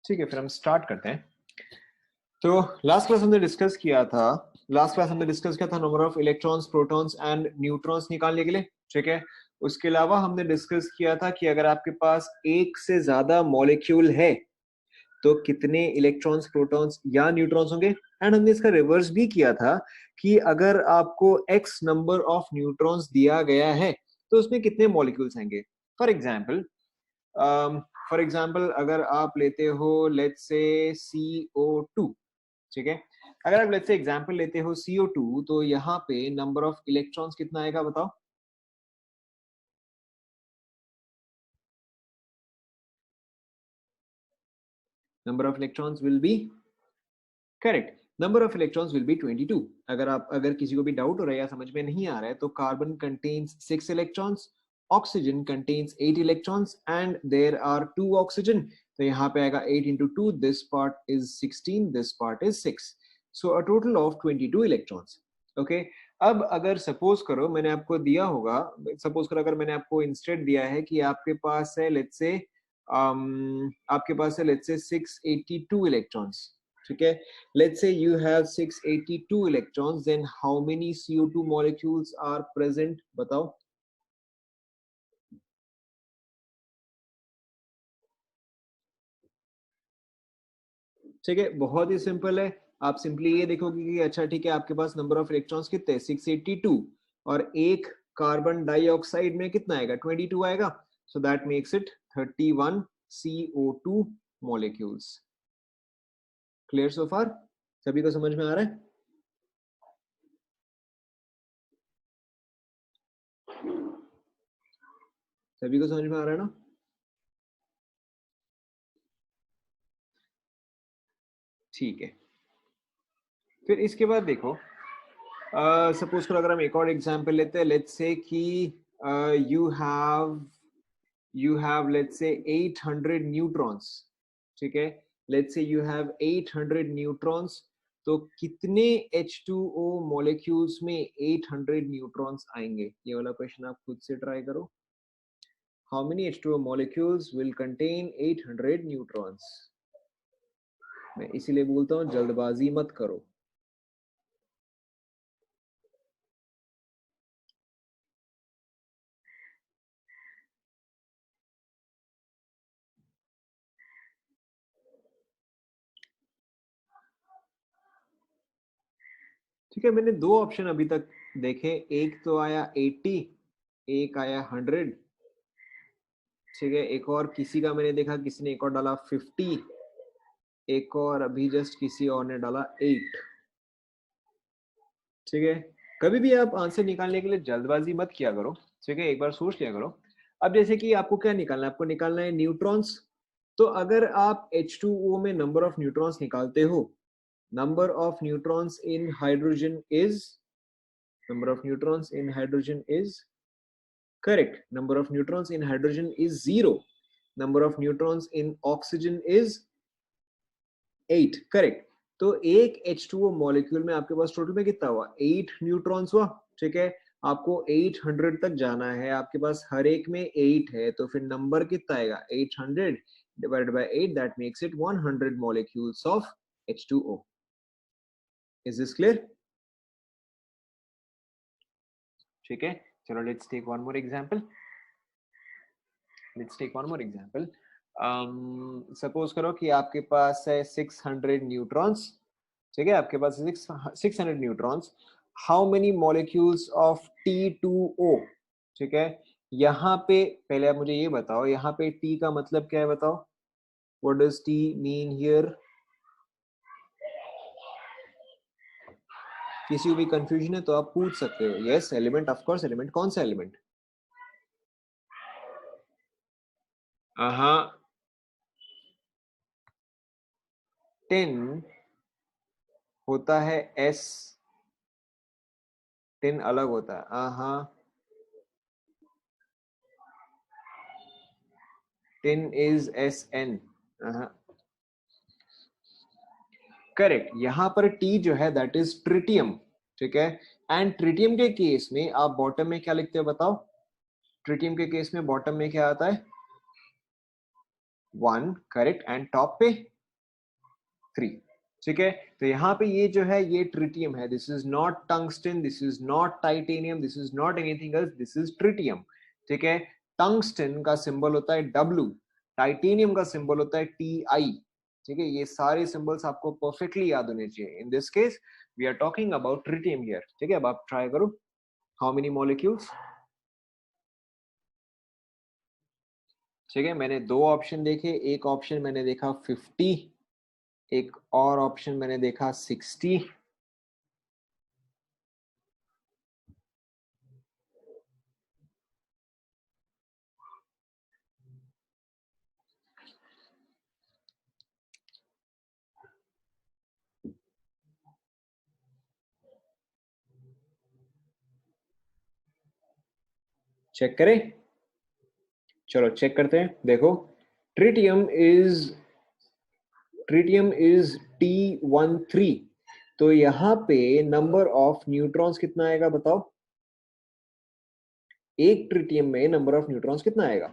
ठीक है, फिर हम स्टार्ट करते हैं। तो लास्ट क्लास हमने डिस्कस किया था number of electrons, protons and neutrons निकालने के लिए। ठीक है, उसके अलावा हमने डिस्कस किया था कि अगर आपके पास एक से ज्यादा मॉलिक्यूल है तो कितने इलेक्ट्रॉन्स, प्रोटॉन्स या न्यूट्रॉन्स होंगे। एंड हमने इसका रिवर्स भी किया था कि अगर आपको x नंबर ऑफ न्यूट्रॉन्स दिया गया है तो उसमें कितने मॉलिक्यूल्स आएंगे। फॉर एग्जाम्पल अगर आप लेते हो लेट्स से CO2, ठीक है, अगर आप लेट्स से एग्जांपल लेते हो CO2, तो यहाँ पे नंबर ऑफ इलेक्ट्रॉन्स कितना आएगा बताओ। Number of electrons will be correct, number of electrons will be 22। अगर किसी को भी डाउट हो रहा है या समझ में नहीं आ रहा है तो carbon contains 6 electrons, oxygen contains 8 electrons and there are 2 oxygen. तो यहाँ पे आएगा 8 into 2, this part is 16, this part is 6, so a total of 22 electrons. Okay, अब अगर सपोज करो मैंने आपको दिया होगा, सपोज करो अगर मैंने आपको इंस्टेड दिया है कि आपके पास है लेट्स से 682 इलेक्ट्रॉन्स। ठीक है, let's say you have 682 electrons, then how many CO2 molecules are present, बताओ। ठीक है, बहुत ही सिंपल है। आप सिंपली ये देखोगे कि अच्छा ठीक है, आपके पास नंबर ऑफ इलेक्ट्रॉन्स कितने 682 और एक कार्बन डाइऑक्साइड में कितना आएगा 22 आएगा, so that makes it 31 CO2 molecules. Clear so far, सभी को समझ में आ रहा है? सभी को समझ में आ रहा है ना? ठीक है, फिर इसके बाद देखो, सपोज करो अगर हम एक और एग्जांपल लेते हैं, लेट्स से कि you have let's say 800 neutrons. ठीक है, let's say you have 800 neutrons, तो कितने H2O मॉलिक्यूल्स में 800 न्यूट्रॉन्स आएंगे? ये वाला क्वेश्चन आप खुद से ट्राई करो। How many H2O molecules will contain 800 neutrons? मैं इसीलिए बोलता हूँ जल्दबाजी मत करो। ठीक है, मैंने दो ऑप्शन अभी तक देखे, एक तो आया 80, एक आया 100। ठीक है, एक और किसी का मैंने देखा, किसी ने एक और डाला 50, एक और अभी जस्ट किसी और ने डाला 8। ठीक है, कभी भी आप आंसर निकालने के लिए जल्दबाजी मत किया करो। ठीक है, एक बार सोच लिया करो। अब जैसे कि आपको क्या निकालना है, आपको निकालना है न्यूट्रॉन्स। तो अगर आप H2O में नंबर ऑफ न्यूट्रॉन्स निकालते हो, number of neutrons in hydrogen is, number of neutrons in hydrogen is correct, number of neutrons in hydrogen is 0, number of neutrons in oxygen is 8, correct। तो एक H2O molecule में आपके पास total में कितना हुआ 8 neutrons हुआ। ठीक है, आपको 800 तक जाना है, आपके पास हर एक में 8 है, तो फिर नंबर कितना आएगा 800 divided by 8, that makes it 100 molecules of H2O। is this clear? ठीक है, चलो let's take one more example. Let's take one more example. Suppose करो कि आपके पास है 600 न्यूट्रॉन्स। ठीक है, आपके पास 600 neutrons, how many molecules of T2O। ठीक है, यहाँ पे पहले आप मुझे ये बताओ, यहाँ पे T का मतलब क्या है बताओ, what does T mean here? किसी को भी कंफ्यूजन है तो आप पूछ सकते हो। Yes, element, of course element. कौन सा एलिमेंट? हाँ, 10 होता है S, 10 अलग होता है। हाँ, 10 is SN। करेक्ट, यहाँ पर T जो है दैट इज ट्रिटियम। ठीक है, एंड ट्रिटियम के केस में आप बॉटम में क्या लिखते हो बताओ? ट्रिटियम के केस में बॉटम में क्या आता है? 1 करेक्ट एंड टॉप पे 3। ठीक है, तो यहाँ पे ये जो है ये ट्रिटियम है, this is not tungsten, this is not titanium, this is not anything else, this is tritium. ठीक है, टंगस्टन का सिंबल होता है W, टाइटेनियम का सिंबल होता है TI। ठीक है, ये सारे सिंबल्स आपको परफेक्टली याद होने चाहिए। In this case we are talking about tritium here. ठीक है, अब आप ट्राई करो, हाउ मेनी मॉलिक्यूल्स। ठीक है, मैंने दो ऑप्शन देखे, एक ऑप्शन मैंने देखा 50, एक और ऑप्शन मैंने देखा 60। चेक करें, चलो चेक करते हैं। देखो, tritium is tritium is T13, तो यहाँ पे नंबर ऑफ न्यूट्रॉन्स कितना आएगा बताओ? एक ट्रिटियम में नंबर ऑफ न्यूट्रॉन्स कितना आएगा?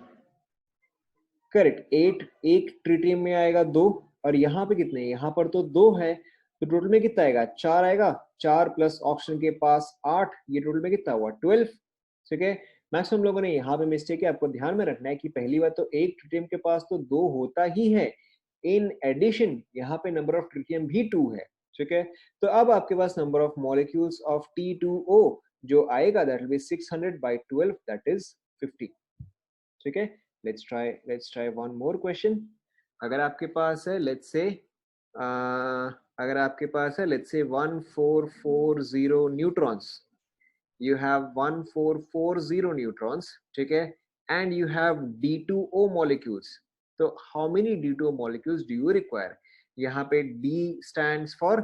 करेक्ट, 8। एक ट्रिटियम में आएगा 2, और यहाँ पे कितने? यहाँ पर तो 2 है, तो टोटल में कितना आएगा? 4 आएगा। 4 प्लस ऑक्सीजन के पास 8, ये टोटल में कितना हुआ? 12। ठीक है, मैक्सिमम लोगों ने यहाँ पे मिस्टेक है, आपको ध्यान में रखना है कि पहली बात तो एक ट्रिटियम के पास तो 2 होता ही है, इन एडिशन यहाँ पे नंबर ऑफ ट्रिटियम भी 2 है। ठीक है, तो अब आपके पास number of molecules of T2O जो आएगा that will be 600 by 12, that is 50। ठीक है, let's try one more question. अगर आपके पास है लेट्स से अगर आपके पास है let's say 1440 neutrons, you have 1440 neutrons, ठीक है, and you have D2O molecules, तो how many D2O molecules do you require? यहाँ पे D stands for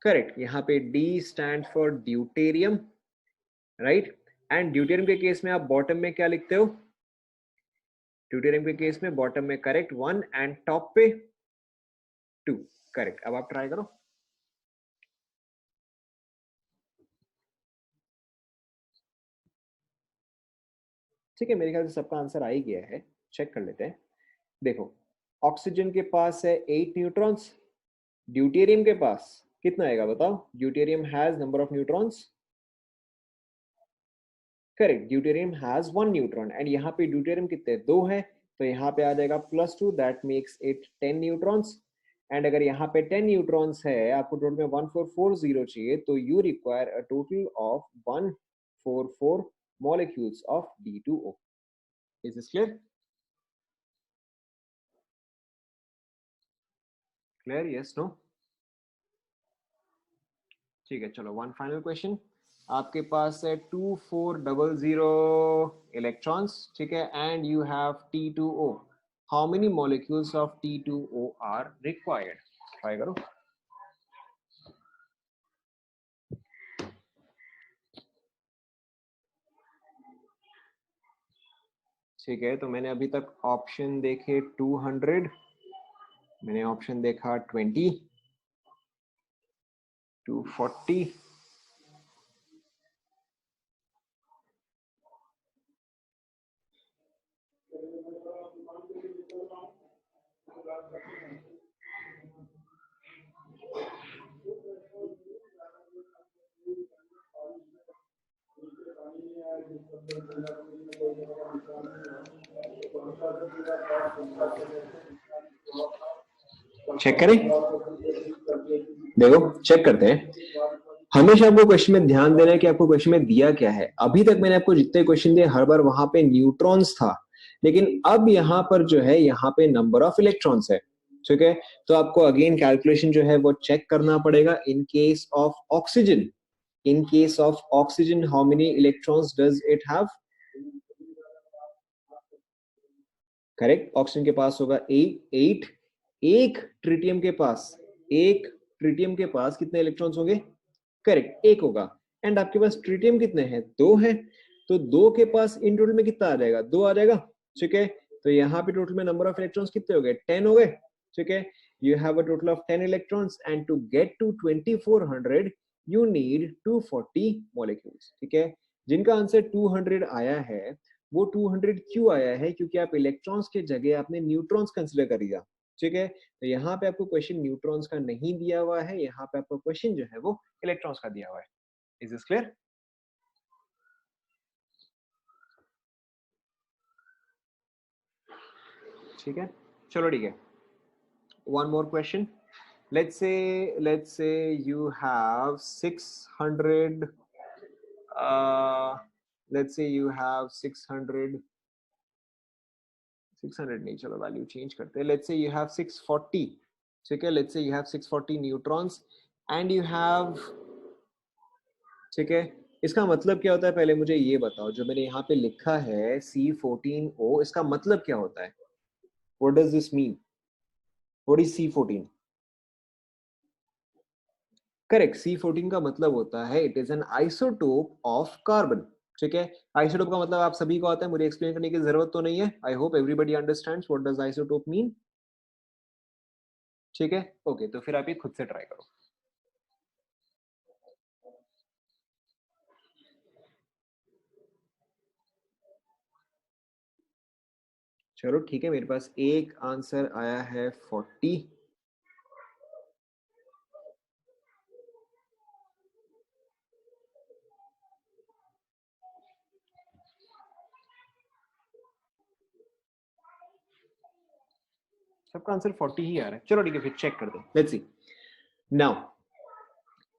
correct, यहाँ पे D stands for deuterium, right? and deuterium के केस में आप बॉटम में क्या लिखते हो? ड्यूटेरियम के केस में बॉटम में करेक्ट 1 एंड टॉप पे 2। करेक्ट, अब आप ट्राई करो। ठीक है, मेरे ख्याल से सबका आंसर आ ही गया है, चेक कर लेते हैं। देखो, ऑक्सीजन के पास है 8 न्यूट्रॉन्स, ड्यूटेरियम के पास कितना आएगा बताओ? Deuterium has number of neutrons, correct, deuterium has 1 neutron, and यहाँ पे ड्यूटेरियम कितने? 2 है, तो यहाँ पे आ जाएगा +2, that makes it 10 neutrons. And अगर यहाँ पे 10 न्यूट्रॉन्स है, आपको टोटल में 1440 चाहिए, तो you require a total of 144 molecules of D2O। Is this clear? Clear, yes no? ठीक है, चलो वन फाइनल क्वेश्चन। आपके पास है 2400 इलेक्ट्रॉन्स, ठीक है, and you have T2O, how many molecules of T2O are required? Try करो। ठीक है, तो मैंने अभी तक ऑप्शन देखे 200, मैंने ऑप्शन देखा 20, 240, चेक करें। देखो, चेक करते हैं। हमेशा आपको क्वेश्चन में ध्यान देना है कि आपको क्वेश्चन में दिया क्या है। अभी तक मैंने आपको जितने क्वेश्चन दिए हर बार वहां पे न्यूट्रॉन्स था, लेकिन अब यहाँ पर जो है यहाँ पे नंबर ऑफ इलेक्ट्रॉन्स है। ठीक है, तो आपको अगेन कैलकुलेशन जो है वो चेक करना पड़ेगा। इन case of oxygen, in case of oxygen how many electrons does it have? Correct, oxygen के पास होगा 8। एक ट्रिटियम के पास, एक ट्रिटियम के पास कितने इलेक्ट्रॉन्स होंगे? करेक्ट, एक होगा। एंड आपके पास ट्रिटियम कितने हैं? 2 है, तो 2 के पास इन टोटल में कितना आ जाएगा? 2 आ जाएगा। ठीक है, तो यहाँ पे टोटल में नंबर ऑफ इलेक्ट्रॉन्स कितने हो गए? 10 हो गए। ठीक है, you have a total of 10 electrons, and to get to 2400 you need 240 molecules। ठीक है, जिनका आंसर 200 आया है वो 200 क्यों आया है? क्योंकि आप इलेक्ट्रॉन्स के जगह आपने न्यूट्रॉन्स कंसिडर कर लिया, ठीक है? तो यहाँ पे आपको क्वेश्चन न्यूट्रॉन्स का नहीं दिया हुआ है, यहाँ पे आपको क्वेश्चन जो है वो इलेक्ट्रॉन्स का दिया हुआ है। Is this clear? ठीक है, चलो ठीक है। One more question. let's say you have 600 let's say you have 600 नहीं, चलो वैल्यू चेंज करते हैं। let's say you have 640, ठीक है? let's say you have 640 neutrons and you have, ठीक है? इसका मतलब क्या होता है पहले मुझे ये बताओ, जो मैंने यहाँ पे लिखा है C14O, इसका मतलब क्या होता है? What does this mean? What is C14? Correct, C14 का मतलब होता है it is an isotope of carbon, ठीक है? आइसोटोप का मतलब आप सभी को आता है, मुझे एक्सप्लेन करने की जरूरत तो नहीं है। I hope everybody understands what does isotope mean, ठीक है? ओके, तो फिर आप ये खुद से ट्राई करो। चलो ठीक है, मेरे पास एक आंसर आया है 40। सबका आंसर 40 ही आ रहा है। चलो ठीक है, फिर चेक कर दो। Let's see now,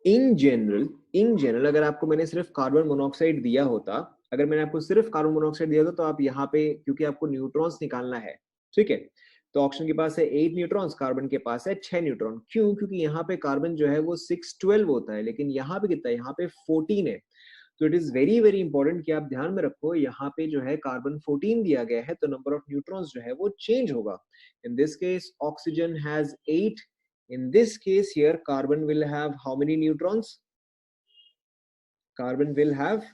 in general अगर आपको मैंने सिर्फ कार्बन मोनोऑक्साइड दिया होता, अगर मैंने आपको सिर्फ कार्बन मोनोऑक्साइड दिया होता, तो आप यहाँ पे, क्योंकि आपको न्यूट्रॉन्स निकालना है, ठीक है? तो ऑक्सीजन के पास है 8 न्यूट्रॉन्स, कार्बन के पास है 6 न्यूट्रॉन। क्यों? क्योंकि यहाँ पे कार्बन जो है वो 612 होता है, लेकिन यहाँ पे कितना है? यहाँ पे 14 है। तो it is very very important कि आप ध्यान में रखो, यहाँ पे जो है कार्बन 14 दिया गया है, तो नंबर ऑफ न्यूट्रॉन्स जो है वो चेंज होगा। इन this case oxygen has 8। In this case here, carbon will have how many neutrons? Carbon will have,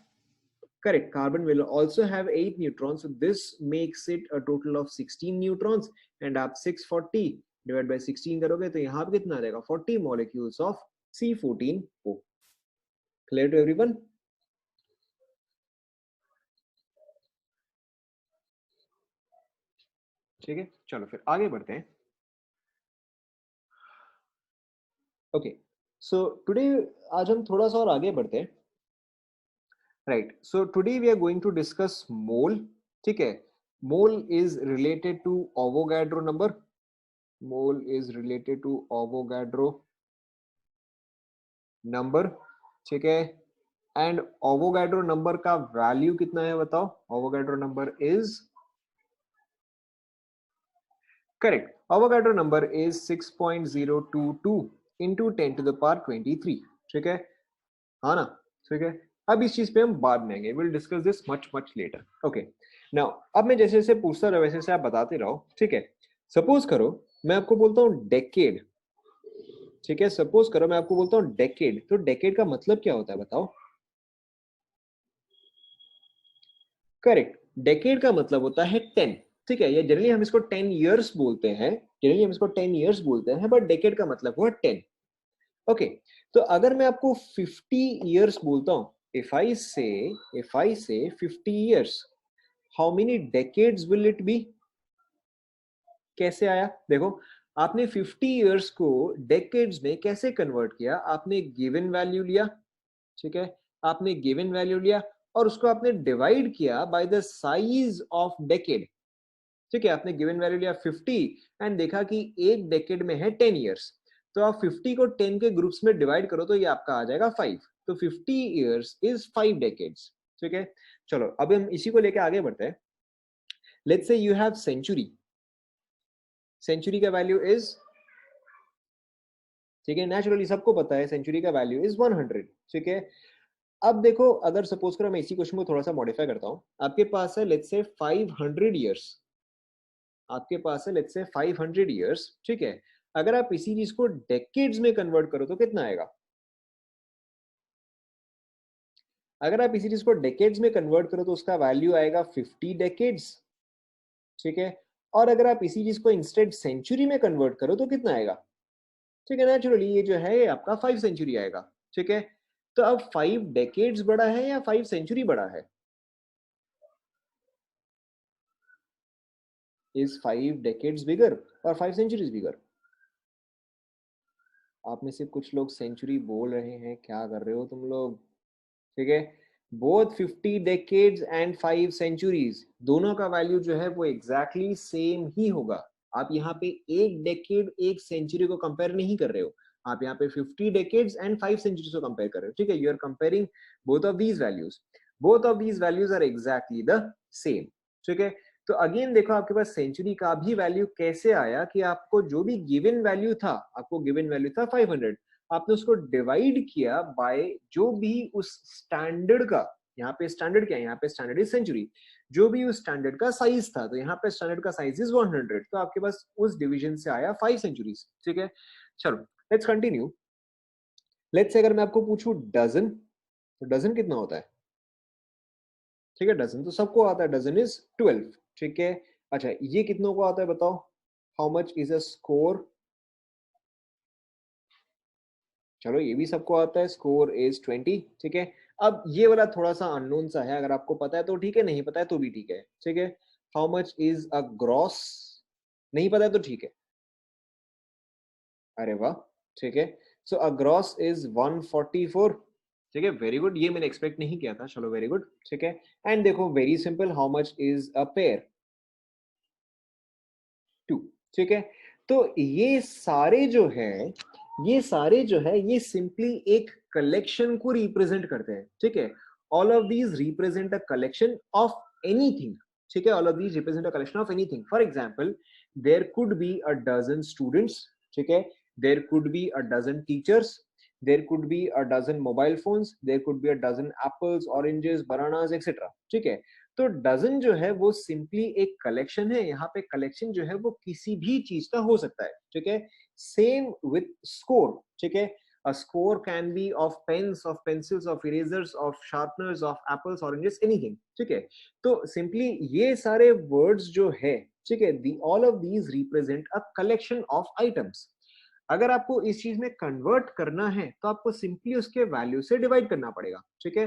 correct, carbon will also have 8 neutrons. So this makes it a total of 16 neutrons. And आप 640 divided by 16 करोगे तो यहाँ पे कितना आ जाएगा? 40 molecules of C14O. Clear to everyone? ठीक है, चलो फिर आगे बढ़ते हैं। ओके, सो टुडे आज हम थोड़ा सा और आगे बढ़ते हैं। Right, so today we are going to discuss mole, ठीक है? Mole is related to Avogadro number. Mole is related to Avogadro number, ठीक है? एंड एवोगाड्रो नंबर का वैल्यू कितना है बताओ? Avogadro number is, correct, Avogadro number is 6.022 into 10 to the power 23, ठीक है? हाँ ना, ठीक है? अब इस चीज पे हम बाद में आएंगे, will discuss this much much later. Okay, now अब मैं जैसे जैसे पूछता रहा वैसे वैसे आप बताते रहो, ठीक है? सपोज करो मैं आपको बोलता हूँ डेकेड, ठीक है? सपोज करो मैं आपको बोलता हूँ डेकेड, तो डेकेड का मतलब क्या होता है बताओ? करेक्ट, डेकेड का मतलब होता है 10, ठीक है? ये जनरली हम इसको 10 इयर्स बोलते हैं, जनरली हम इसको 10 इयर्स बोलते हैं, बट डेकेड का मतलब हुआ 10। ओके, तो अगर मैं आपको 50 इयर्स बोलता हूँ, if I say 50 years, how many decades will it be? कैसे आया? देखो, आपने 50 इयर्स को डेकेड्स में कैसे कन्वर्ट किया? आपने गिवन वैल्यू लिया, ठीक है? आपने गिवन वैल्यू लिया और उसको आपने डिवाइड किया by the size of decade, ठीक है? आपने गिवन वैल्यू लिया 50 एंड देखा कि एक डेकेड में है 10 इयर्स, तो आप 50 को 10 के ग्रुप्स में डिवाइड करो तो ये आपका आ जाएगा 5। तो 50 इयर्स इज 5 डेकेड्स, ठीक है? चलो अब हम इसी को लेके आगे बढ़ते हैं। Let's say you have century, century का वैल्यू इज, ठीक है, नेचुरली सबको पता है सेंचुरी का वैल्यू इज 100, ठीक है? अब देखो, अगर सपोज करो मैं इसी क्वेश्चन को थोड़ा सा मॉडिफाई करता हूं, आपके पास है लेट्स से 500 इयर्स, आपके पास है लेट्स से 500 इयर्स, ठीक है? अगर आप इसी चीज को डेकेड्स में कन्वर्ट करो तो कितना आएगा? अगर आप इसी चीज को डेकेड्स में कन्वर्ट करो तो उसका वैल्यू आएगा 50 डेकेड्स, ठीक है? और अगर आप इसी चीज को इंस्टेड सेंचुरी में कन्वर्ट करो तो कितना आएगा? ठीक है, नेचुरली ये जो है आपका 5 सेंचुरी आएगा, ठीक है? तो अब 5 डेकेड्स बड़ा है या 5 सेंचुरी बड़ा है? इज 5 डेकेड्स बिगर और 5 सेंचुरीज बिगर? आप में से कुछ लोग सेंचुरी बोल रहे हैं, क्या कर रहे हो तुम लोग? ठीक है, बोथ 50 डेकेड्स एंड 5 सेंचुरीज दोनों का वैल्यू जो है वो एग्जैक्टली सेम ही होगा। आप यहाँ पे एक डेकेड एक सेंचुरी को कंपेयर नहीं कर रहे हो, आप यहाँ पे 50 डेकेड्स एंड 5 सेंचुरीज को कंपेयर कर रहे हो। ठीक है, you are comparing both of these values, both of these values are exactly the same. ठीक है, तो अगेन देखो आपके पास सेंचुरी का भी वैल्यू कैसे आया कि आपको जो भी गिवन वैल्यू था, आपको गिवन वैल्यू था 500, आपने उसको डिवाइड किया बाय जो भी उस स्टैंडर्ड का, यहाँ पे स्टैंडर्ड क्या है, यहाँ पे स्टैंडर्ड इज सेंचुरी, जो भी उस स्टैंडर्ड का साइज था, तो यहाँ पे स्टैंडर्ड का साइज इज 100, तो आपके पास उस डिवीजन से आया 5 सेंचुरीज। ठीक है, चलो लेट्स कंटिन्यू। लेट्स से अगर मैं आपको पूछूं डजन, तो डजन कितना होता है? ठीक है, डजन तो सबको आता है, डजन इज 12। ठीक है, अच्छा ये कितनों को आता है बताओ? How much is a score? चलो ये भी सबको आता है, स्कोर इज 20। ठीक है, अब ये वाला थोड़ा सा अननोन सा है, अगर आपको पता है तो ठीक है, नहीं पता है तो भी ठीक है। ठीक है, how much is a gross? नहीं पता है तो ठीक है। अरे वाह, ठीक है, सो अ ग्रॉस इज 144। ठीक है, वेरी गुड, ये मैंने एक्सपेक्ट नहीं किया था, चलो वेरी गुड। ठीक है, एंड देखो very simple, how much is a pair? 2। ठीक है, तो ये सारे जो है, ये सारे जो है ये सिंपली एक कलेक्शन को रिप्रेजेंट करते हैं। ठीक है, all of these represent a collection of anything. ठीक है, all of these represent a collection of anything. For example, there could be a dozen students. ठीक है, there could be a dozen teachers, there could be a dozen mobile phones, there could be a dozen apples, oranges, bananas, etc. ठीक है, तो dozen जो है वो simply एक collection है। यहाँ पे कलेक्शन जो है वो किसी भी चीज का हो सकता है। ठीक है, सेम विथ स्कोर। ठीक है, a score can be of pens, of pencils, of erasers, of sharpeners, of apples, oranges, anything। ठीक है, तो सिंपली ये सारे वर्ड्स जो है, ठीक है, all of these represent a collection of items। अगर आपको इस चीज में कन्वर्ट करना है तो आपको सिंपली उसके वैल्यू से डिवाइड करना पड़ेगा। ठीक है,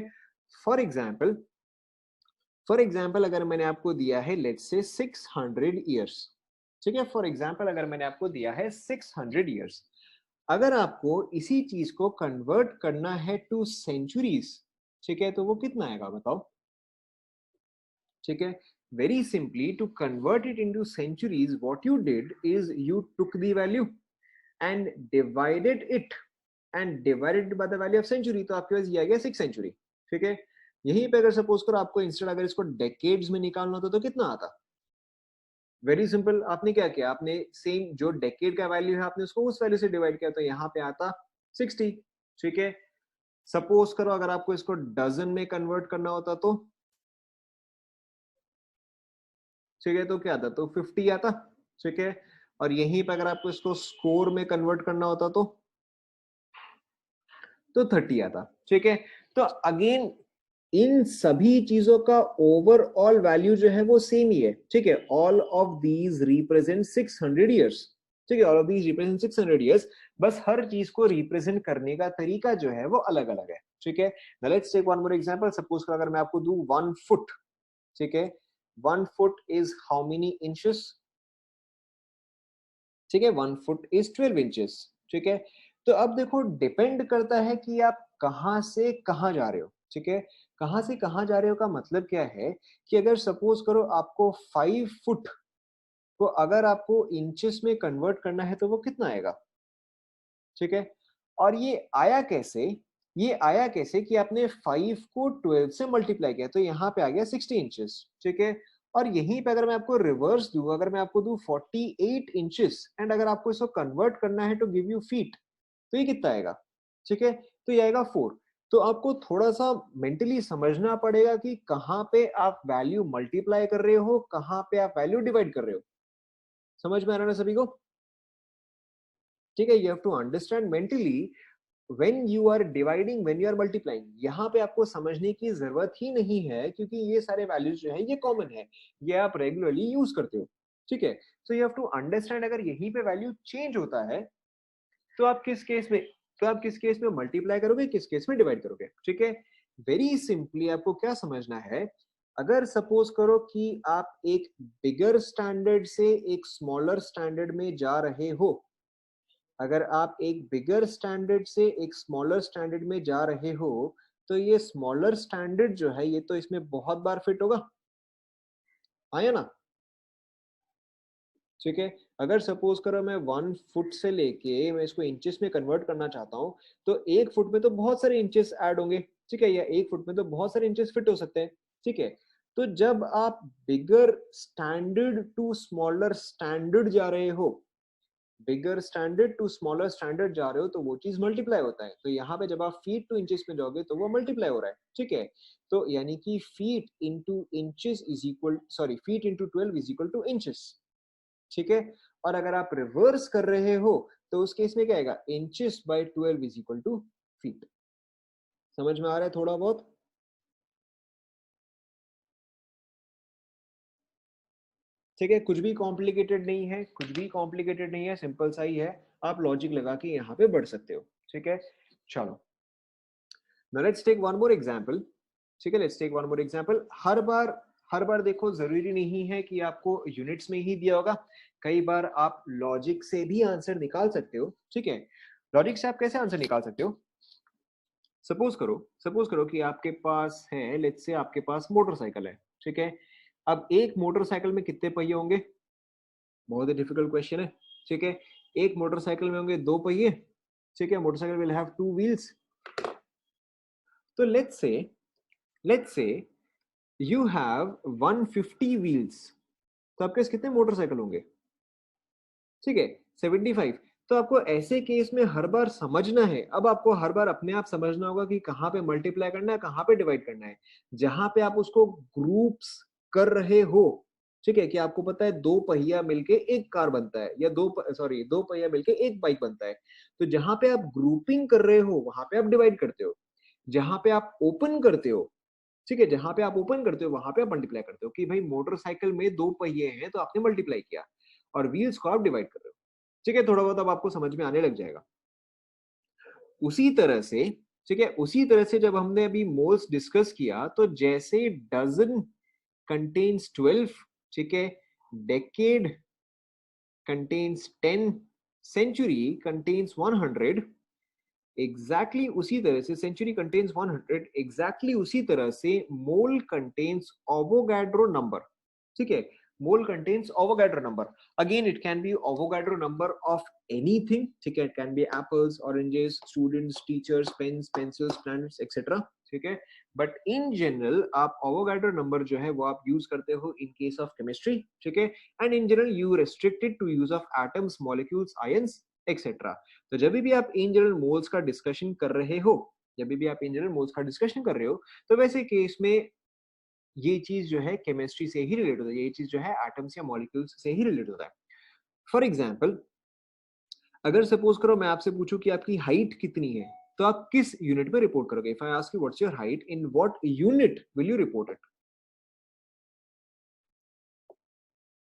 फॉर एग्जाम्पल, अगर मैंने आपको दिया है लेट्स से 600 ईयर्स। ठीक है, फॉर एग्जाम्पल अगर मैंने आपको दिया है 600 ईयर्स, अगर आपको इसी चीज को कन्वर्ट करना है टू सेंचुरीज, ठीक है, तो वो कितना आएगा बताओ? ठीक है, very simply to convert it into centuries, what you did is you took the value and divided it and divided by the value of century, तो आपके पास ये आ गया 6 सेंचुरी। ठीक है, यहीं पे अगर सपोज करो आपको इंस्टेड अगर इसको डेकेड्स में निकालना होता तो कितना आता? वेरी सिंपल, आपने क्या किया, आपने सेम जो डेकेड का वैल्यू है आपने उसको उस वैल्यू से डिवाइड किया, तो यहाँ पे आता 60। ठीक है, सपोज करो अगर आपको इसको डजन में कन्वर्ट करना होता तो, ठीक है, तो क्या आता, तो 50 आता। ठीक है, और यहीं पे अगर आपको इसको स्कोर में कन्वर्ट करना होता तो 30 आता। ठीक है, तो अगेन इन सभी चीजों का ओवरऑल वैल्यू जो है वो सेम ही है। ठीक है, all of these represent 600 years. ठीक है, all of these represent 600 years, बस हर चीज को रिप्रेजेंट करने का तरीका जो है वो अलग अलग है। ठीक है, let's take one more example, suppose अगर मैं आपको दूं 1 फुट। ठीक है, 1 foot is how many inches? ठीक है, 1 फुट इज 12 इंचेस। ठीक है, तो अब देखो डिपेंड करता है कि आप कहां से कहां जा रहे हो। ठीक है, कहां से कहां जा रहे हो का मतलब क्या है कि अगर सपोज करो आपको 5 फुट को अगर आपको इंचेस में कन्वर्ट करना है तो वो कितना आएगा? ठीक है, और ये आया कैसे? ये आया कैसे कि आपने 5 को 12 से मल्टीप्लाई किया, तो यहाँ पे आ गया 60 इंचेस। ठीक है, और यहीं पे अगर मैं आपको रिवर्स दूं, अगर मैं आपको दूं 48 इंचेस एंड अगर आपको इसको कन्वर्ट करना है टू गिव यू फीट, तो ये कितना आएगा? ठीक है, तो ये आएगा 4। तो आपको थोड़ा सा मेंटली समझना पड़ेगा कि कहाँ पे आप वैल्यू मल्टीप्लाई कर रहे हो, कहाँ पे आप वैल्यू डिवाइड कर रहे हो। समझ में आ रहा है ना सभी को? ठीक है, you have to understand mentally when you are dividing, when you are multiplying, यहाँ पे आपको समझने की जरूरत ही नहीं है क्योंकि ये सारे वैल्यूज जो है ये कॉमन है, ये आप रेगुलरली यूज करते हो। ठीक है, so you have to understand अगर यहीं पे वैल्यू चेंज होता है तो आप किस केस में तो आप किस केस में मल्टीप्लाई करोगे, किस केस में डिवाइड करोगे, ठीक है। वेरी सिंपली आपको क्या समझना है, अगर सपोज करो कि आप एक बिगर स्टैंडर्ड से एक स्मॉलर स्टैंडर्ड में जा रहे हो, अगर आप एक बिगर स्टैंडर्ड से एक स्मॉलर स्टैंडर्ड में जा रहे हो, तो ये स्मॉलर स्टैंडर्ड जो है ये तो इसमें बहुत बार फिट होगा, आया ना, ठीक है। अगर सपोज करो मैं 1 फुट से लेके मैं इसको इंचेस में कन्वर्ट करना चाहता हूँ, तो 1 फुट में तो बहुत सारे इंचेस ऐड होंगे, ठीक है, या 1 फुट में तो बहुत सारे इंचेस फिट हो सकते हैं, ठीक है। तो जब आप बिगर स्टैंडर्ड टू स्मॉलर स्टैंडर्ड जा रहे हो, बिगर स्टैंडर्ड टू स्मॉलर स्टैंडर्ड जा रहे हो, तो वो चीज मल्टीप्लाई होता है। तो यहाँ पे जब आप फीट टू इंचेस में जाओगे तो वो मल्टीप्लाई हो रहा है, ठीक है। तो यानी कि feet into inches is equal, sorry, feet into 12 is equal two inches, ठीक है। और अगर आप रिवर्स कर रहे हो तो उस केस में क्या आएगा, inches bye 12 is equal to feet. समझ में आ रहा है थोड़ा बहुत, ठीक है। कुछ भी कॉम्प्लिकेटेड नहीं है, कुछ भी कॉम्प्लिकेटेड नहीं है, सिंपल सा ही है, आप लॉजिक लगा के यहाँ पे बढ़ सकते हो, ठीक है। चलो, now let's take one more example, ठीक है, let's take one more example. हर बार देखो, जरूरी नहीं है कि आपको यूनिट्स में ही दिया होगा, कई बार आप लॉजिक से भी आंसर निकाल सकते हो, ठीक है। लॉजिक से आप कैसे आंसर निकाल सकते हो, सपोज करो कि आपके पास है, लेट्स से आपके पास मोटरसाइकिल है, ठीक है। अब एक मोटरसाइकिल में कितने पहिए होंगे, बहुत ही डिफिकल्ट क्वेश्चन है, ठीक है। एक मोटरसाइकिल में होंगे 2 पहिए, ठीक है, मोटरसाइकिल विल हैव 2 व्हील्स। तो let's say you have 150 wheels, तो आपके पास कितने मोटरसाइकिल होंगे, ठीक है, 75। तो आपको ऐसे केस में हर बार समझना है, अब आपको हर बार अपने आप समझना होगा कि कहाँ पे मल्टीप्लाई करना है, कहाँ पे डिवाइड करना है। जहां पे आप उसको ग्रुप्स कर रहे हो, ठीक है, कि आपको पता है 2 पहिया मिलके एक कार बनता है, या 2 पहिया मिलके एक बाइक बनता है, तो जहां पे आप ग्रुपिंग कर रहे हो वहां पे आप डिवाइड करते हो, जहां पे आप ओपन करते हो, ठीक है, जहां पे आप ओपन करते हो वहां पे आप मल्टीप्लाई करते हो, कि भाई मोटरसाइकिल में 2 पहिए हैं तो आपने मल्टीप्लाई किया, और व्हील्स को आप डिवाइड कर रहे हो, ठीक है। थोड़ा बहुत अब आपको समझ में आने लग जाएगा। उसी तरह से, ठीक है, उसी तरह से जब हमने अभी मोल्स डिस्कस किया, तो जैसे डजन कंटेन्स 12, ठीक है, decade contains 10, century contains 100, exactly उसी तरह से सेंचुरी कंटेन्स 100, एग्जैक्टली उसी तरह से मोल कंटेन्स एवोगाड्रो नंबर, ठीक है। Mole contains Avogadro number, again it can be Avogadro number of anything, ठीक है, it can be apples, oranges, students, teachers, pens, pencils, planets, etcetera, ठीक है। बट इन जनरल आप एवोगाड्रो नंबर जो है वो आप यूज करते हो इन केस ऑफ केमिस्ट्री, ठीक है। And in general you restricted to use of atoms, molecules, ions, etcetera. तो जब भी आप इन जनरल मोल्स का डिस्कशन कर रहे हो, जब भी आप इन जनरल मोल्स का डिस्कशन कर रहे हो, तो वैसे केस में ये चीज जो है केमिस्ट्री से ही रिलेट होता है, ये चीज जो है एटम्स या मॉलिक्यूल्स से ही रिलेट होता है। फॉर एग्जाम्पल, अगर सपोज करो मैं आपसे पूछूं कि आपकी हाइट कितनी है, तो आप किस यूनिट में रिपोर्ट करोगे, if I ask you what's your height, in what unit will you report it,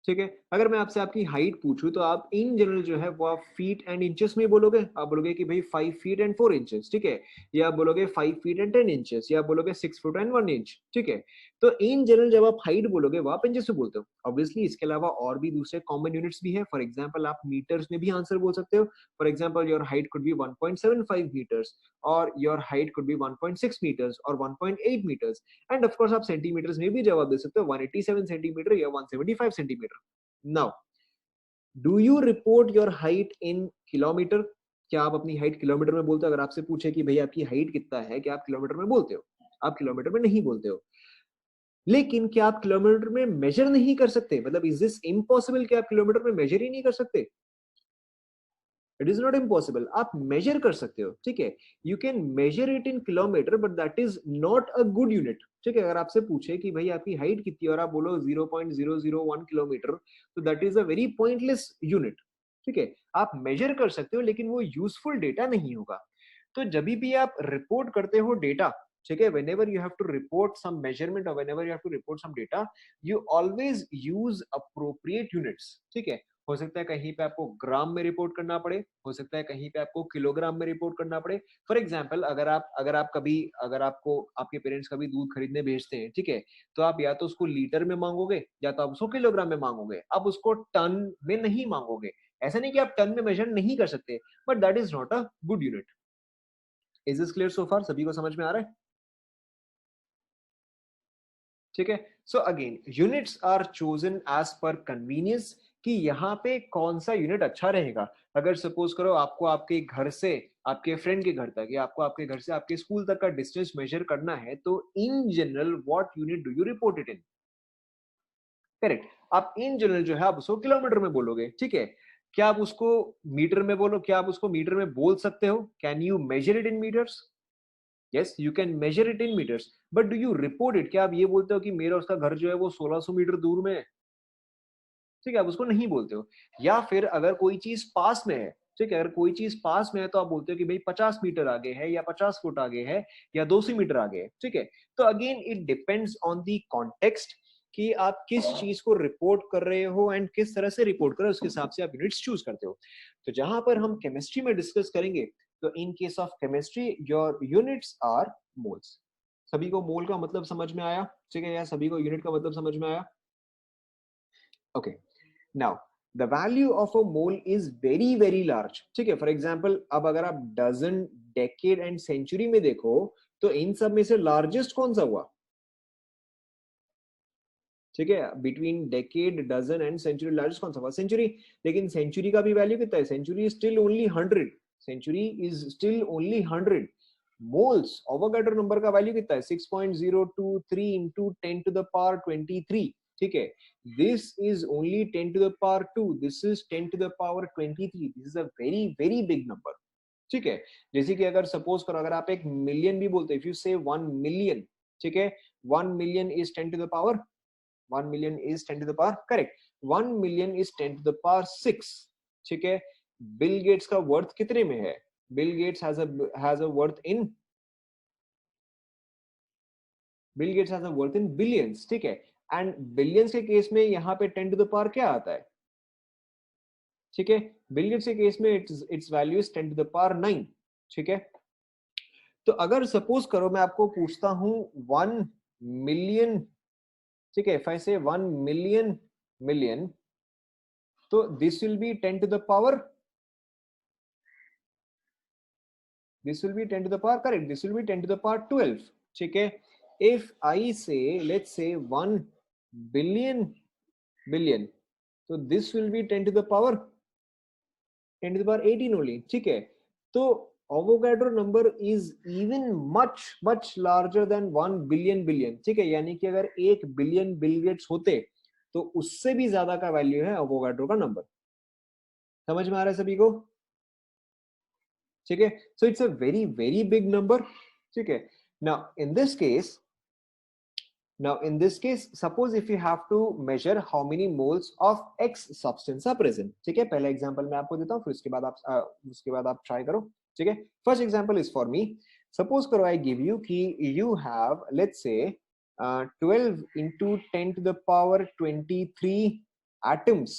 ठीक है। अगर मैं आपसे आपकी हाइट पूछूं तो आप इन जनरल जो है वो आप फीट एंड इंचेस में बोलोगे, आप बोलोगे कि भाई 5 फीट एंड 4 इंचेस, ठीक है, या आप बोलोगे 5 फीट एंड 10 इंचेस, या आप बोलोगे 6 फुट एंड 1 इंच, ठीक है। तो इन जनरल जब आप हाइट बोलोगे वो आप इंचेस में बोलते हो। ऑब्वियसली इसके अलावा और भी दूसरे कॉमन यूनिट्स भी है, फॉर एग्जाम्पल आप मीटर्स में भी आंसर बोल सकते हो, for example your height could be 1.75 metres, और your height could be 1.6 metres और 1.8 मीटर्स, एंड ऑफ कोर्स आप सेंटीमीटर्स में भी जवाब दे सकते हो, 187 सेंटीमीटर या 175 centimetre. Now, do you report your height in kilometre, क्या आप अपनी हाइट किलोमीटर में बोलते हो, अगर आपसे पूछे कि भाई आपकी हाइट कितना है, क्या आप किलोमीटर में बोलते हो, आप किलोमीटर में नहीं बोलते हो। लेकिन क्या आप किलोमीटर में मेजर नहीं कर सकते, मतलब इज दिस इम्पॉसिबल कि आप किलोमीटर में मेजर ही नहीं कर सकते, इट इज नॉट इम्पॉसिबल, आप मेजर कर सकते हो, ठीक है। You can measure it in kilometre, but that is not a good unit, ठीक है। अगर आपसे पूछे कि भाई आपकी हाइट कितनी है और आप बोलो 0.001 किलोमीटर, तो that is a very pointless unit, ठीक है। आप मेजर कर सकते हो लेकिन वो यूजफुल डेटा नहीं होगा। तो जब भी आप रिपोर्ट करते हो डेटा, ठीक है, whenever you have to report some measurement or whenever you have to report some data, you always use appropriate units, ठीक है। हो सकता है कहीं पे आपको ग्राम में रिपोर्ट करना पड़े, हो सकता है कहीं पे आपको किलोग्राम में रिपोर्ट करना पड़े। फॉर एग्जाम्पल अगर आप कभी अगर आपको आपके पेरेंट्स कभी दूध खरीदने भेजते हैं, ठीक है, तो आप या तो उसको लीटर में मांगोगे या तो आप उसको किलोग्राम में मांगोगे, आप उसको टन में नहीं मांगोगे। ऐसा नहीं कि आप टन में मेजर नहीं कर सकते, but that is not a good unit. Is this clear so far? सभी को समझ में आ रहा है? ठीक है। So again units are chosen as per convenience, कि यहाँ पे कौन सा यूनिट अच्छा रहेगा। अगर सपोज करो आपको आपके घर से आपके फ्रेंड के घर तक या आपको आपके घर से आपके स्कूल तक का डिस्टेंस मेजर करना है, तो in general what unit do you report it in? Correct. आप इन जनरल जो है आप उसको किलोमीटर में बोलोगे, ठीक है। क्या आप उसको मीटर में बोलो, क्या आप उसको मीटर में बोल सकते हो? Can you measure it in metres? Yes, you can measure it in metres, but do you report it? क्या आप ये बोलते हो कि मेरा उसका घर जो है वो 1600 मीटर दूर में है? ठीक है, आप उसको नहीं बोलते हो। या फिर अगर कोई चीज पास में है, ठीक है, अगर कोई चीज पास में है तो आप बोलते हो कि भाई 50 मीटर आगे है या 50 फुट आगे है या 200 मीटर आगे है, ठीक है। तो again it depends on the context कि आप किस चीज को रिपोर्ट कर रहे हो एंड किस तरह से रिपोर्ट कर रहे हो, उसके हिसाब से आप यूनिट्स चूज करते हो। तो जहां पर हम केमिस्ट्री में डिस्कस करेंगे, तो in case of chemistry your units are moles. सभी को मोल का मतलब समझ में आया? ठीक है, या सभी को यूनिट का मतलब समझ में आया? Okay. Now the value of a mole is very very large, ठीक है। फॉर एग्जाम्पल अब अगर आप डजन, डेकेड एंड सेंचुरी में देखो, तो इन सब में से लार्जेस्ट कौन सा हुआ? ठीक है, between decade, dozen and century largest कौन सा हुआ? सेंचुरी। लेकिन सेंचुरी का भी वैल्यू कितना है? Century is still only 100। Century is still only 100 moles. Avogadro number का वैल्यू कितना है? 6.023 इंटू 10 टू द पावर 23, ठीक है। This is only 10 to the power 2, this is 10 to the power 23, this is a very very big number, ठीक है। जैसे कि अगर सपोज करो अगर आप एक मिलियन भी बोलते, इफ यू से 1 मिलियन, ठीक है, 1 million is 10 to the power, 1 million is 10 to the power, correct, 1 million is 10 to the power 6, ठीक है। बिल गेट्स का वर्थ कितने में है? Bill gets has a worth in, Bill Gates has a worth in billions, ठीक है। And billions के case में यहाँ पे 10 टू द पावर क्या आता है? ठीक है, बिल गेट्स के केस में its value is 10 to the power 9, ठीक है। तो अगर सपोज करो मैं आपको पूछता हूं 1 मिलियन, ठीक है, if I say 1 million million, तो this will be 10 to the power, this will be 10 to the power, correct, this will be 10 to the power 12, ठीक है। if I say let's say 1 billion billion, so this will be 10 to the power 10 to the power 18 only, ठीक है। तो Avogadro number is even much larger than 1 billion billion, ठीक है। यानी कि अगर 1 बिलियन बिल गेट्स होते तो उससे भी ज्यादा का वैल्यू है Avogadro का नंबर। समझ में आ रहा है सभी को? ठीक है, so it's a very very big number, ठीक है। Now in this case, now in this case suppose if you have to measure how many moles of x substance are present, ठीक है। पहला एग्जांपल मैं आपको देता हूं, फिर उसके बाद आप ट्राई करो, ठीक है। First example is for me. Suppose करो आई गिव यू कि you have let's say 12 into 10 to the power 23 atoms,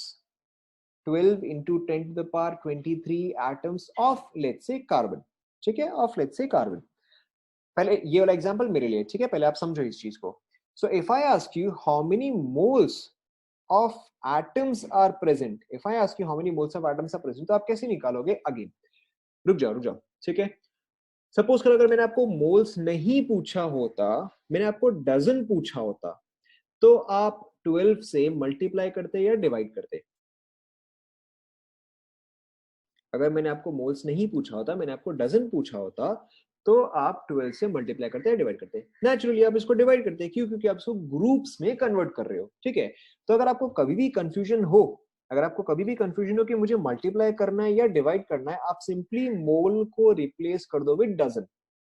12 into 10 to the power 23 atoms of let's say carbon, ठीक है, of let's say carbon। पहले ये वाला example मेरे लिए, ठीक है, पहले आप समझो इस चीज को। So if I ask you how many moles of atoms are present, if I ask you how many moles of atoms are present, तो आप कैसे निकालोगे? अगेन रुक जाओ, ठीक है। सपोज करो अगर मैंने आपको मोल्स नहीं पूछा होता, मैंने आपको डजन पूछा होता, तो आप 12 से मल्टीप्लाई करते या डिवाइड करते? अगर मैंने आपको मोल्स नहीं पूछा होता, मैंने आपको डजन पूछा होता, तो आप 12 से मल्टीप्लाई करते हैं, डिवाइड करते हैं। नेचुरली आप इसको डिवाइड करते हैं, क्यों? क्योंकि आप इसको ग्रुप्स में कन्वर्ट कर रहे हो, ठीक है। तो अगर आपको कभी भी कंफ्यूजन हो, अगर आपको कभी भी कंफ्यूजन हो कि मुझे मल्टीप्लाई करना है या डिवाइड करना है, आप सिंपली मोल को रिप्लेस कर दो विद डजन,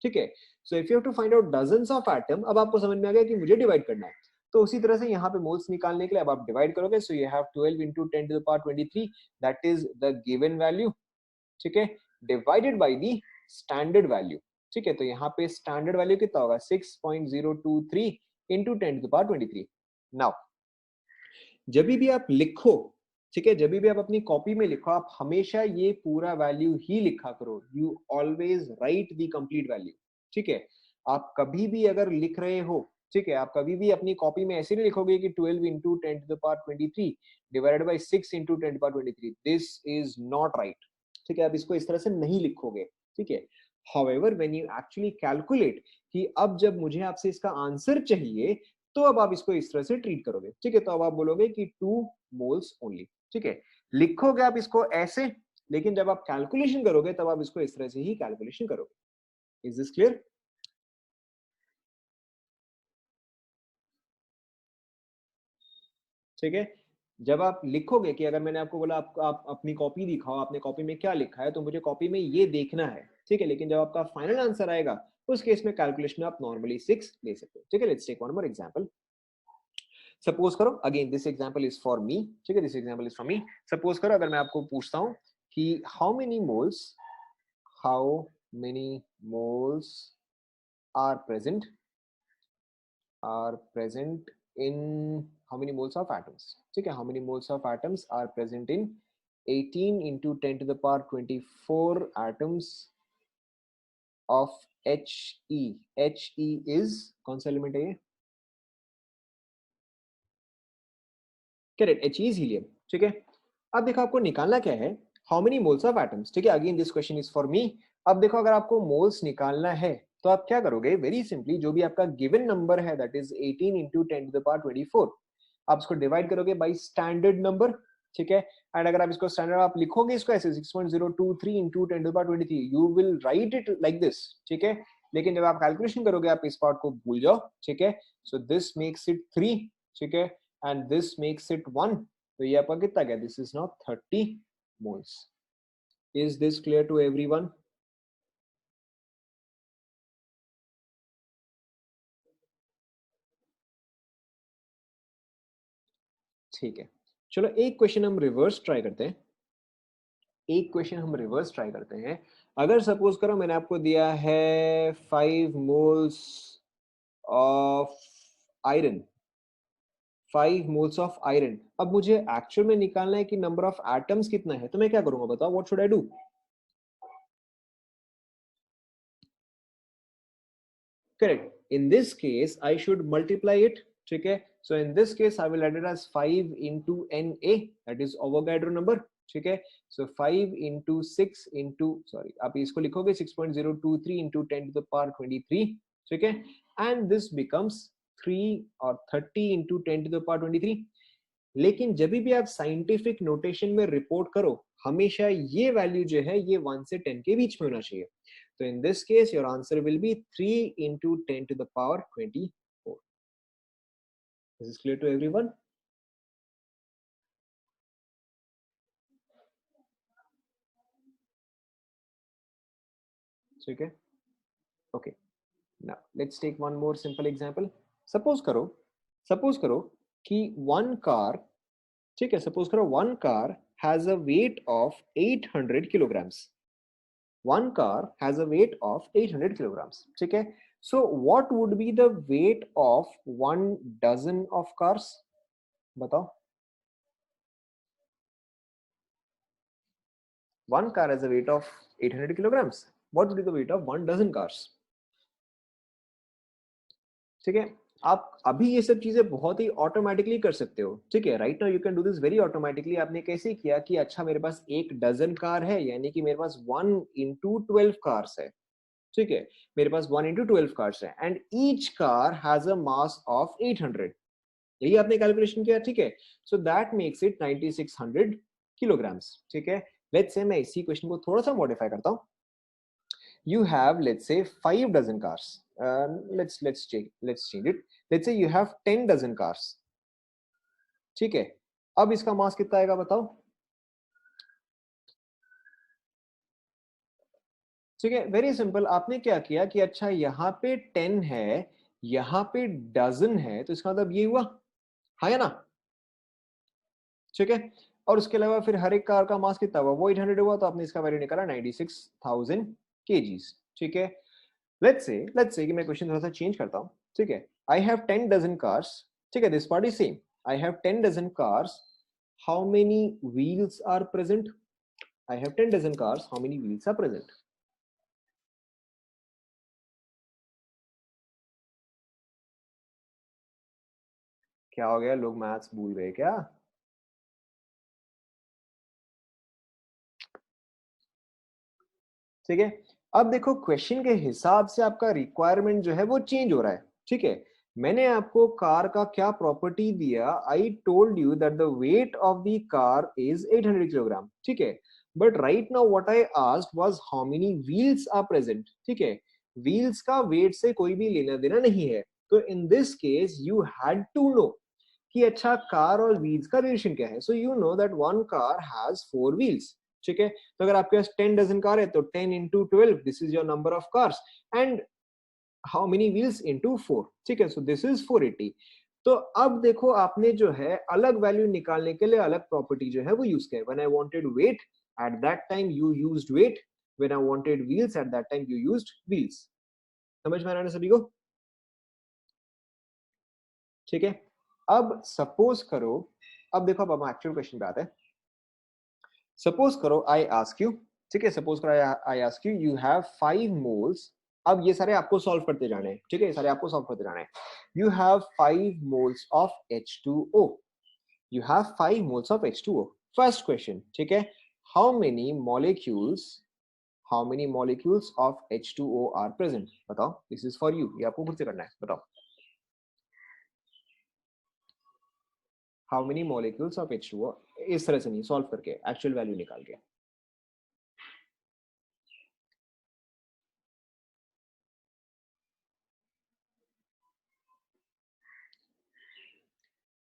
ठीक है। So if you have to find out dozens of atom, अब आपको समझ में आ गया कि मुझे डिवाइड करना है, तो उसी तरह से यहाँ पे मोल्स निकालने के लिए अब आप डिवाइड करोगे। सो you have 12 into 10 to the power 23, that is the given value, ठीक है, divided by the standard value, ठीक है। तो यहाँ पे स्टैंडर्ड वैल्यू कितना होगा? 6.023 into 10 to the power 23। Now जब भी आप लिखो ठीक है, जब भी आप अपनी कॉपी में लिखो आप हमेशा ये पूरा वैल्यू ही लिखा करो, you always right the complete value. ठीक है, आप कभी भी अगर लिख रहे हो, ठीक है, आप कभी भी अपनी कॉपी में ऐसे नहीं लिखोगे कि 12 into 10 to the power 23 divided by 6 into 10 to power 23, this is not right. ठीक है, आप इसको इस तरह से नहीं लिखोगे। ठीक है, however when you actually calculate कि अब जब मुझे आपसे इसका आंसर चाहिए, तो अब आप इसको इस तरह से ट्रीट करोगे। ठीक है, तो अब आप बोलोगे कि 2 मोल्स ओनली। ठीक है, लिखोगे आप इसको ऐसे, लेकिन जब आप कैलकुलेशन करोगे तब आप इसको इस तरह से ही कैलकुलेशन करोगे। Is this clear? ठीक है, जब आप लिखोगे कि अगर मैंने आपको बोला आप अपनी कॉपी दिखाओ, आपने कॉपी में क्या लिखा है, तो मुझे कॉपी में ये देखना है। ठीक है, लेकिन जब आपका फाइनल आंसर आएगा उस केस में कैलकुलेशन में आप नॉर्मली 6 ले सकते हो। ठीक है, let's take one more example. Suppose करो, again this example is for me. ठीक है, this example is for me. Suppose करो अगर मैं आपको पूछता हूं कि how many moles are present in how many moles of atoms. ठीक है, how many moles of atoms are present in 18 into 10 to the power 24 atoms of He. He is कौन सा एलिमेंट है ये? Correct, He is helium। ठीक है, अब देखो आपको निकालना क्या है, how many moles of atoms. ठीक है, again this question is for मी। अब देखो अगर आपको मोल्स निकालना है तो आप क्या करोगे, वेरी सिंपली जो भी आपका गिवन नंबर है that is 18 into 10 to the power 24, आप इसको डिवाइड करोगे बाय स्टैंडर्ड नंबर। ठीक है, एंड अगर आप इसको स्टैंडर्ड आप लिखोगे इसको ऐसे 6.023 into 10 to the power 23, you will write it like this. ठीक है, लेकिन जब आप कैलकुलेशन करोगे आप इस पार्ट को भूल जाओ। ठीक है, सो दिस मेक्स इट 3। ठीक है, एंड दिस मेक्स इट 1। तो ये आपका कितना गया, this is not 30 moles। Is this clear to everyone? ठीक है, चलो एक क्वेश्चन हम रिवर्स ट्राई करते हैं। अगर सपोज करो मैंने आपको दिया है 5 moles of iron, 5 moles of iron. अब मुझे एक्चुअल में निकालना है कि नंबर ऑफ एटम्स कितना है, तो मैं क्या करूंगा बताओ, what should I do? Correct. In this case, I should multiply it. ठीक है, so in this case, I will add it as 5 into Na, that is Avogadro number. ठीक है, so 5 into 6 into, sorry, आप इसको लिखोगे 6.023 into 10 to the power 23. ठीक है, and this becomes 3 or 30 into 10 to the power 23. लेकिन जब भी आप साइंटिफिक नोटेशन में रिपोर्ट करो, हमेशा ये वैल्यू जो है ये 1 से 10 के बीच में होना चाहिए। तो in this case your answer will be 3 into 10 to the power 24। This is clear to everyone? ठीक है, okay, now let's take one more simple example. Suppose करो सपोज करो कि वन कार, ठीक है, सपोज करो one car has a weight of 800 kilograms। One car has a weight of 800 kilograms. ठीक है, so what would be the weight of 1 dozen of cars? बताओ। One car has a weight of 800 kilograms. What would be the weight of 1 dozen cars? ठीक है, आप अभी ये सब चीजें बहुत ही ऑटोमेटिकली कर सकते हो। ठीक है, right now you can do this very automatically. आपने कैसे किया कि अच्छा मेरे पास 1 डजन कार है, यानी कि मेरे पास 1 into 12 कार्स है। ठीक है, मेरे पास 1 into 12 कार्स है and each car has a mass of 800। यही आपने कैलकुलेशन किया। ठीक है, सो दैट मेक्स इट 9600 kilograms। ठीक है, लेट्स से मैं इसी क्वेश्चन को थोड़ा सा मॉडिफाई करता हूं। you have, let's say, 5 dozen cars। let's change it। let's say you have 10 dozen cars। ठीक है, अब इसका मास कितना आएगा बताओ? ठीक है, वेरी सिंपल। आपने क्या किया कि अच्छा यहाँ पे 10 है, यहाँ पे डजन है, तो इसका मतलब ये हुआ, हाँ या ना? ठीक है, और उसके अलावा फिर हर एक कार का मास कितना हुआ, वो 800 हुआ, तो आपने इसका वैल्यू निकाला 96,000 kgs। ठीक है, लेट्स से कि मैं क्वेश्चन थोड़ा सा चेंज करता हूं। ठीक है, आई हैव 10 डजन कार्स। ठीक है, this part is same. I have 10 dozen cars how many wheels are present? I have 10 dozen cars. How many wheels are present? क्या हो गया, लोग मैथ्स भूल गए क्या? ठीक है, अब देखो क्वेश्चन के हिसाब से आपका रिक्वायरमेंट जो है वो चेंज हो रहा है। ठीक है, मैंने आपको कार का क्या प्रॉपर्टी दिया, I told you that the weight of the car is 800 kilogram. ठीक है, but right now what I asked was how many wheels are present. ठीक है, व्हील्स का वेट से कोई भी लेना देना नहीं है, तो in this case you had to know कि अच्छा कार और व्हील्स का रिलेशन क्या है। So you know that one car has 4 wheels. ठीक है, तो अगर आपके पास 10 डजन कार है तो 10 into 12, this is your number of cars, and how many wheels into 4। ठीक है, सो दिस इज 480। तो अब देखो आपने जो है अलग वैल्यू निकालने के लिए अलग प्रॉपर्टी जो है वो यूज किया। When I wanted weight at that time you used weight, when I wanted wheels at that time you used wheels. समझ में आ रहा है सभी को? ठीक है, अब सपोज करो, अब देखो अब हम एक्चुअल क्वेश्चन पे आते हैं। सपोज करो आई आस्क यू, ठीक है, सपोज करो आई ask you, you have 5 moles. अब ये सारे आपको सॉल्व करते जाने हैं। ठीक है, ये सारे आपको सॉल्व करते जाने हैं। You have 5 moles of H2O। You have 5 moles of H2O। First question, ठीक है, how many molecules of H2O are present? बताओ, दिस इज फॉर यू, ये आपको खुद से करना है। बताओ, how many molecules of H2O, इस तरह से नहीं, सॉल्व करके एक्चुअल वैल्यू निकाल के।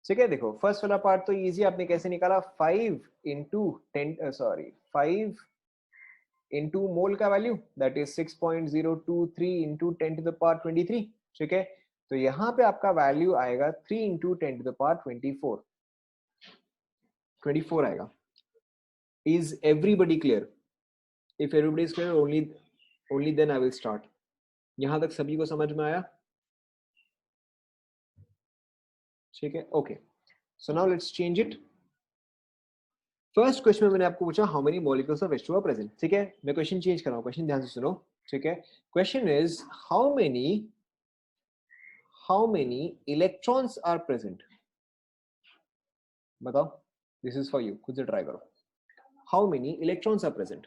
ठीक है, देखो फर्स्ट वाला पार्ट तो इजी, आपने कैसे निकाला, 5 इंटू 10, सॉरी 5 इंटू मोल का value that is 6.023 into 10 to the power 23। ठीक है, तो यहाँ पे आपका वैल्यू आएगा 3 इंटू 10 टू द पावर 24 आएगा। Is everybody clear? If everybody is clear, only then I will start. यहाँ तक सभी को समझ में आया? ठीक है, okay, so now let's change it. First question में मैंने आपको पूछा how many molecules of H2O present. ठीक है, मैं क्वेश्चन चेंज कर रहा हूँ, क्वेश्चन ध्यान से सुनो। ठीक है, question is how many electrons are present? बताओ, दिस इज फॉर यू, खुद से ट्राई करो। How many electrons are present?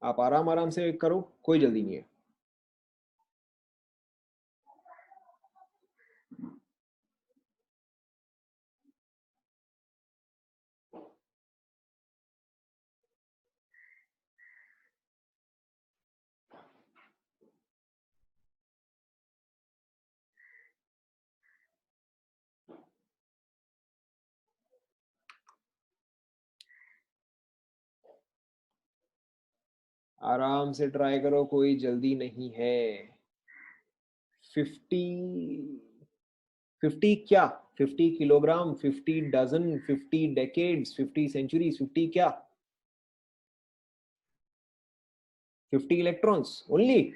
आप आराम आराम से करो, कोई जल्दी नहीं है। आराम से ट्राई करो, कोई जल्दी नहीं है। 50, 50 क्या, 50 किलोग्राम, 50 डजन, 50 डेकेड्स, 50 सेंचुरीज, 50 क्या, 50 इलेक्ट्रॉन्स ओनली?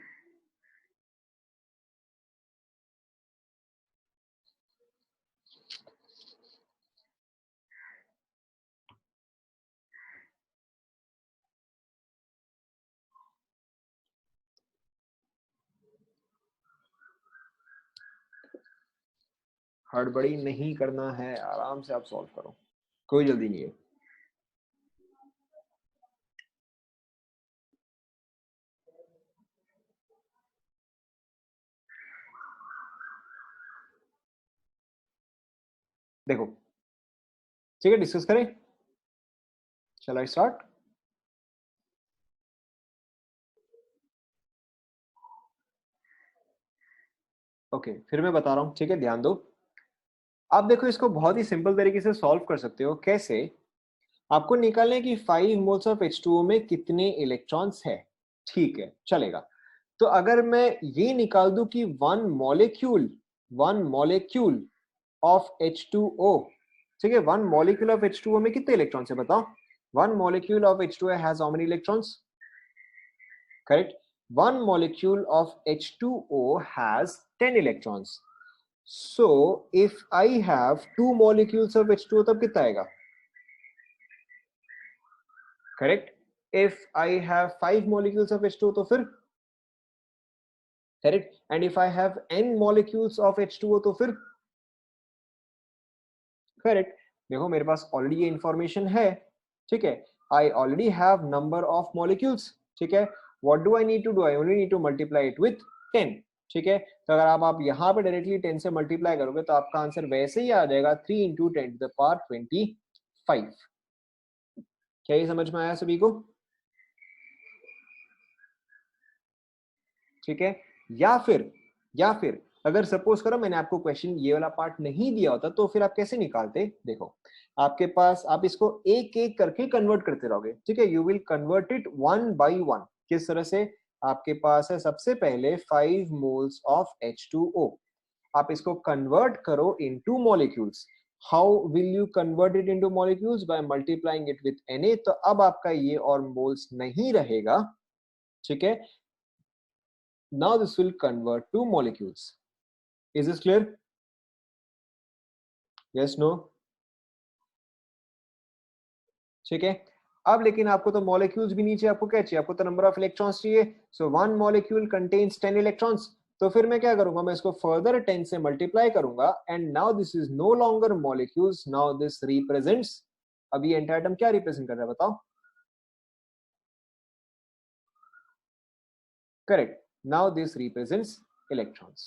हड़बड़ी नहीं करना है, आराम से आप सॉल्व करो, कोई जल्दी नहीं है। देखो, ठीक है, डिस्कस करें, चलो आई स्टार्ट। ओके, फिर मैं बता रहा हूं, ठीक है, ध्यान दो। आप देखो इसको बहुत ही सिंपल तरीके से सॉल्व कर सकते हो। कैसे? आपको निकालना है कि 5 मोल्स ऑफ H2O में कितने इलेक्ट्रॉन्स है। ठीक है, चलेगा। तो अगर मैं ये निकाल दूं कि वन मॉलिक्यूल ऑफ H2O, ठीक है, वन मॉलिक्यूल ऑफ H2O में कितने इलेक्ट्रॉन्स है? बताओ, one molecule of H2O has how many electrons? Correct, one molecule of H2O has 10 electrons. So if I have 2 molecules of H2O तब कितना आएगा? Correct. If I have 5 molecules of H2O तो फिर correct. And if I have n molecules of H2O तो फिर correct. देखो मेरे पास already ये इंफॉर्मेशन है. ठीक है. I already have number of molecules. ठीक है. What do I need to do? I only need to multiply it with 10. ठीक है. तो अगर आप यहाँ पे डायरेक्टली 10 से मल्टीप्लाई करोगे तो आपका आंसर वैसे ही आ जाएगा 3 इंटू 10⁻25. क्या ये समझ में आया सभी को? ठीक है. या फिर अगर सपोज करो मैंने आपको क्वेश्चन ये वाला पार्ट नहीं दिया होता तो फिर आप कैसे निकालते? देखो आपके पास आप इसको एक एक करके कन्वर्ट करते रहोगे. ठीक है. You will convert it one by one. किस तरह से? आपके पास है सबसे पहले 5 मोल्स ऑफ H2O. आप इसको कन्वर्ट करो into molecules. How will you convert it into molecules? By multiplying it with Na. तो अब आपका ये और मोल्स नहीं रहेगा. ठीक है. Now this will convert to molecules. Is this clear? Yes, no? ठीक है. अब लेकिन आपको तो मॉलिक्यूल्स भी नहीं चाहिए. आपको क्या चाहिए? आपको तो नंबर ऑफ इलेक्ट्रॉन्स चाहिए. So one molecule contains 10 electrons. तो फिर मैं क्या करूंगा? मैं इसको फर्दर 10 से मल्टीप्लाई करूंगा. And now this is no longer molecules. Now this represents. अब ये एंटायर टर्म क्या रिप्रेजेंट कर रहा है बताओ? Correct. Now this represents electrons.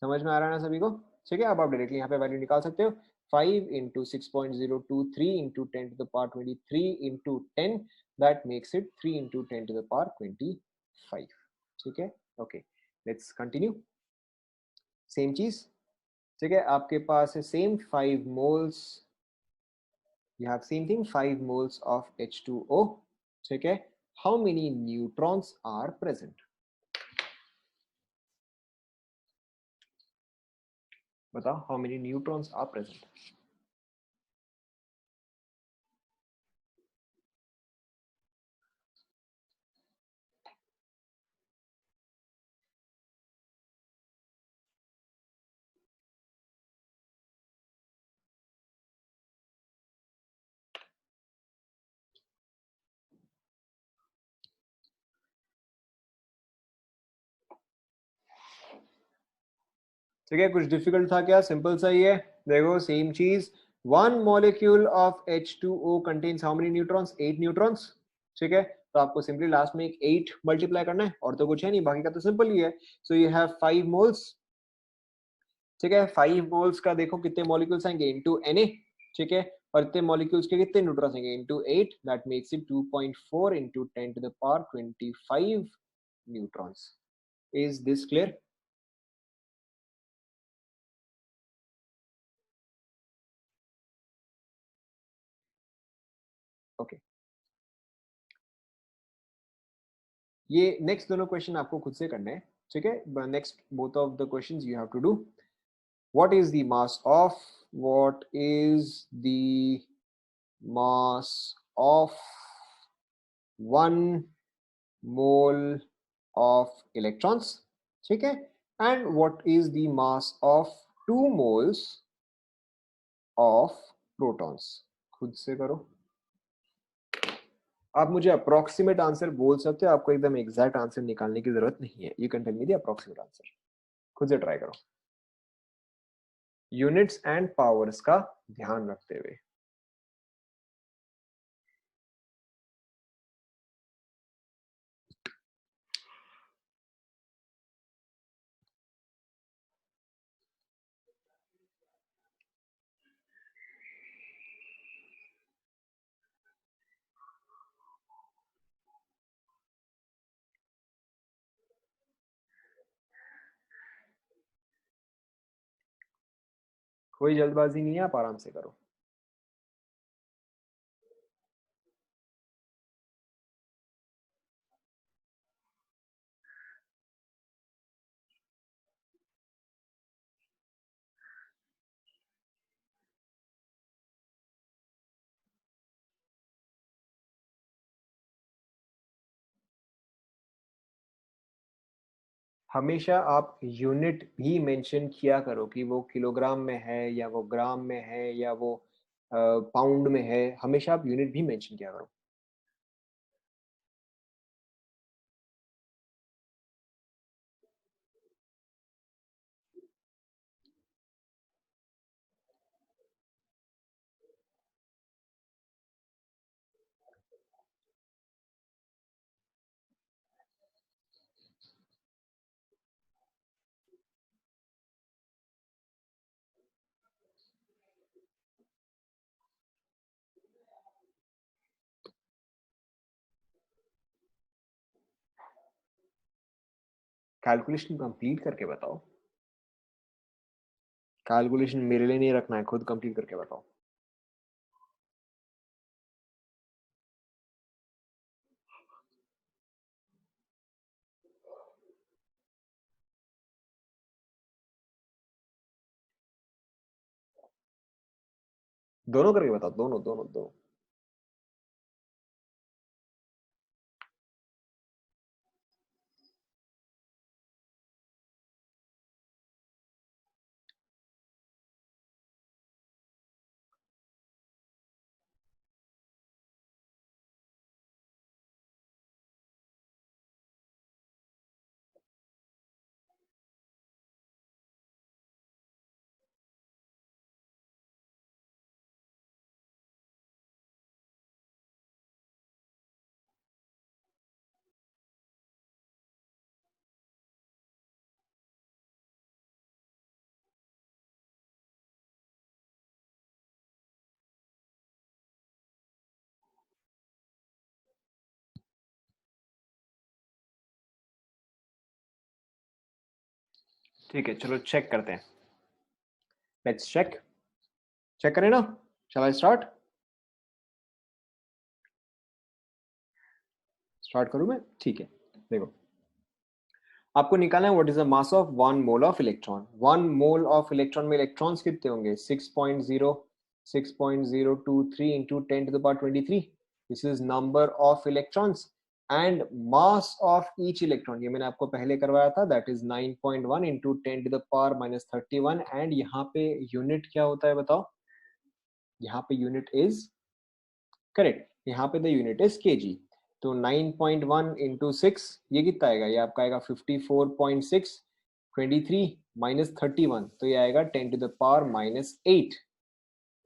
समझ में आ रहा है ना सभी को? ठीक है. अब आप डायरेक्टली यहाँ पे वैल्यू निकाल सकते हो. 5 into 6.023 into 10 to the power 23 into 10, that makes it 3 into 10 to the power 25. ठीक है. ओके. Let's continue. सेम चीज. ठीक है. आपके पास है same 5 moles. you have same thing 5 moles of H2O. ठीक है. how many neutrons are present? बताओ how many neutrons are present? ठीक है. कुछ डिफिकल्ट था क्या? सिंपल सा ही है. देखो सेम चीज. One molecule of H2O contains how many neutrons? 8 neutrons. ठीक है. तो आपको सिंपली लास्ट में एक 8 मल्टीप्लाई करना है और तो कुछ है नहीं. बाकी का तो सिंपल ही है. So you have 5 moles. ठीक है. 5 मोल्स का देखो कितने मॉलिक्यूल्स आएंगे इनटू Na. ठीक है. और इतने मॉलिक्यूल्स के कितने न्यूट्रॉन्स आएंगे इनटू 8. दैट मेक्स इट 2.4 into 10 to the power 25 neutrons. Is this clear? Okay. ये नेक्स्ट दोनों क्वेश्चन आपको खुद से करने हैं. ठीक है. Next both of the questions you have to do. What is the mass of what is the mass of 1 mole of electrons. ठीक है. And what is the mass of 2 moles of protons. खुद से करो. आप मुझे approximate answer बोल सकते हो. आपको एकदम एग्जैक्ट आंसर निकालने की जरूरत नहीं है. You can tell me the approximate answer. खुद से ट्राई करो यूनिट्स एंड पावर्स का ध्यान रखते हुए. कोई जल्दबाजी नहीं है. आप आराम से करो. हमेशा आप यूनिट भी मेंशन किया करो कि वो किलोग्राम में है या वो ग्राम में है या वो पाउंड में है, हमेशा आप यूनिट भी मेंशन किया करो। कैलकुलेशन कंप्लीट करके बताओ। कैलकुलेशन मेरे लिए नहीं रखना है, खुद कंप्लीट करके बताओ। दोनों करके बताओ, दोनों दोनों दोनों। ठीक है, चलो चेक करते हैं। Let's check. चेक करें ना? शैल आई स्टार्ट? स्टार्ट करूं मैं? ठीक है। देखो, आपको निकालना है what is the mass of 1 mole of electron. 1 mole of electron में इलेक्ट्रॉन्स कितने होंगे? 6.023 into 10⁻23। This is number of electrons and mass of each electron, ये मैंने आपको पहले करवाया था, दैट इज 9.1 इंटू 10⁻31। एंड यहाँ पे यूनिट क्या होता है बताओ? यहाँ पे यूनिट इज, करेक्ट, यहाँ पे द यूनिट इज केजी। तो 9.1 इंटू 6 ये कितना आएगा? ये आपका आएगा 54.6। 23 माइनस 31, तो ये आएगा 10⁻−8।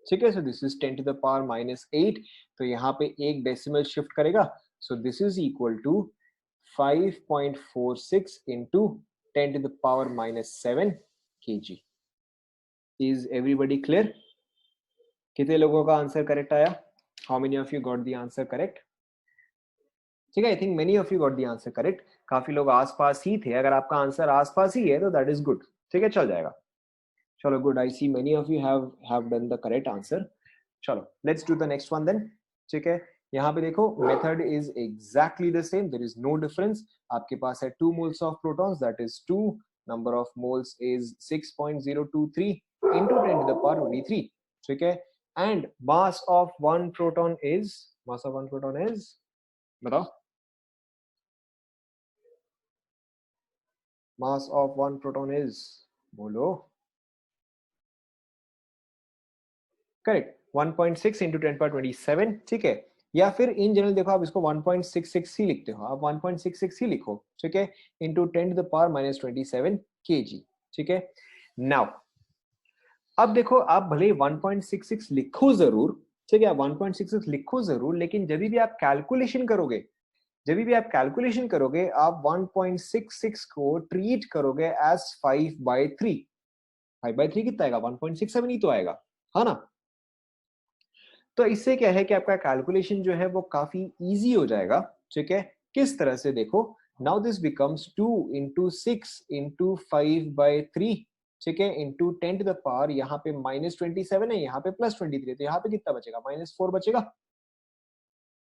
ठीक है, सो दिस इज 10⁻−8। तो यहाँ पे एक डेसिमल शिफ्ट करेगा, so this is equal to 5.46 into 10⁻−7 kg। Is everybody clear? कितने लोगों का आंसर करेक्ट आया? How many of you got the answer correct? ठीक है, I think many of you got the answer correct. काफी लोग आसपास ही थे, अगर आपका आंसर आसपास ही है तो दैट इज गुड। ठीक है, चल जाएगा। चलो good, I see many of you have done the correct answer. चलो let's do the next one then. ठीक है, यहाँ पे देखो method is exactly the same, there is no difference. आपके पास है 2 moles of protons, that is 2, number of moles is 6.023 into 10⁻23। ठीक है, and mass of one proton is, mass of one proton is, बताओ, mass of one proton is, बोलो। Correct, 1.6 into 10⁻27। ठीक है, या फिर इन जनरल देखो आप इसको 1.66 ही लिखते हो, आप 1.66 ही लिखो। ठीक है, इंटू 10⁻−27 kg। ठीक है, नाउ अब देखो, आप भले ही 1.66 लिखो जरूर, ठीक है, 1.66 लिखो जरूर, लेकिन जब भी आप कैलकुलेशन करोगे, जब भी आप कैलकुलेशन करोगे, आप 1.66 को ट्रीट करोगे एज 5/3। 5/3 कितना आएगा? 1.67 ही तो आएगा, है ना? तो इससे क्या है कि आपका कैलकुलेशन जो है वो काफी इजी हो जाएगा। ठीक है, किस तरह से? देखो, now this becomes 2 into 6 into 5/3। ठीक है, इंटू 10⁻, यहाँ पे -27 है, यहाँ पे +23, तो यहाँ पे कितना बचेगा? -4 बचेगा।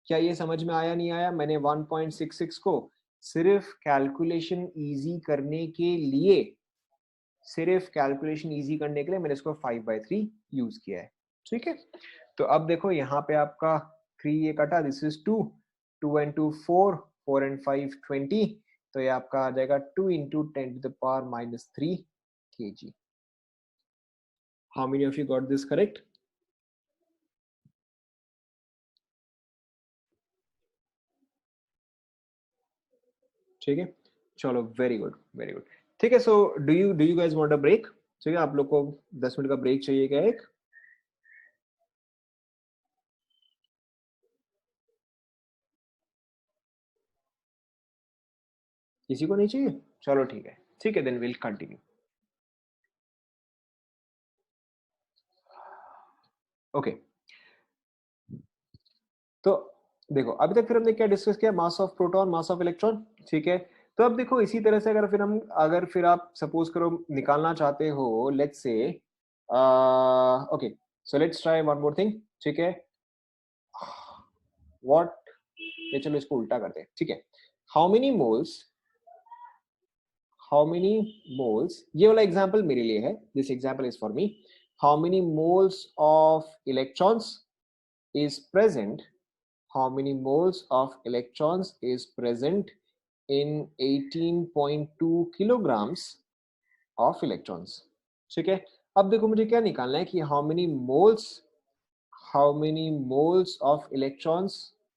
क्या ये समझ में आया? नहीं आया? मैंने 1.66 को सिर्फ कैलकुलेशन इजी करने के लिए, सिर्फ कैलकुलेशन इजी करने के लिए मैंने इसको 5/3 यूज किया है। ठीक है, तो अब देखो यहाँ पे आपका 3 ये कटा, दिस इज 2, 2 and 2 4, 4 and 5 20। तो ये आपका आ जाएगा 2 into 10 to the power minus 3 kg. How many of you got this correct? ठीक है, चलो वेरी गुड वेरी गुड. ठीक है, so do you guys want a break? ठीक है, आप लोग को 10 मिनट का ब्रेक चाहिए क्या एक? किसी को नहीं चाहिए? चलो ठीक है देन विल कंटिन्यू. ओके, तो देखो अभी तक फिर हमने क्या डिस्कस किया, mass of proton, mass of electron. ठीक है, तो अब देखो इसी तरह से अगर फिर आप सपोज करो निकालना चाहते हो, let's say okay, so let's try one more thing. ठीक है, व्हाट, ये चलो इसको उल्टा करते हैं. ठीक है, हाउ मेनी मोल्स, ये वाला एग्जांपल मेरे लिए है, this example is for me. How many moles of electrons is present, how many moles of electrons is present in 18.2 kilograms of electrons. ठीक है, अब देखो मुझे क्या निकालना है कि how many moles of electrons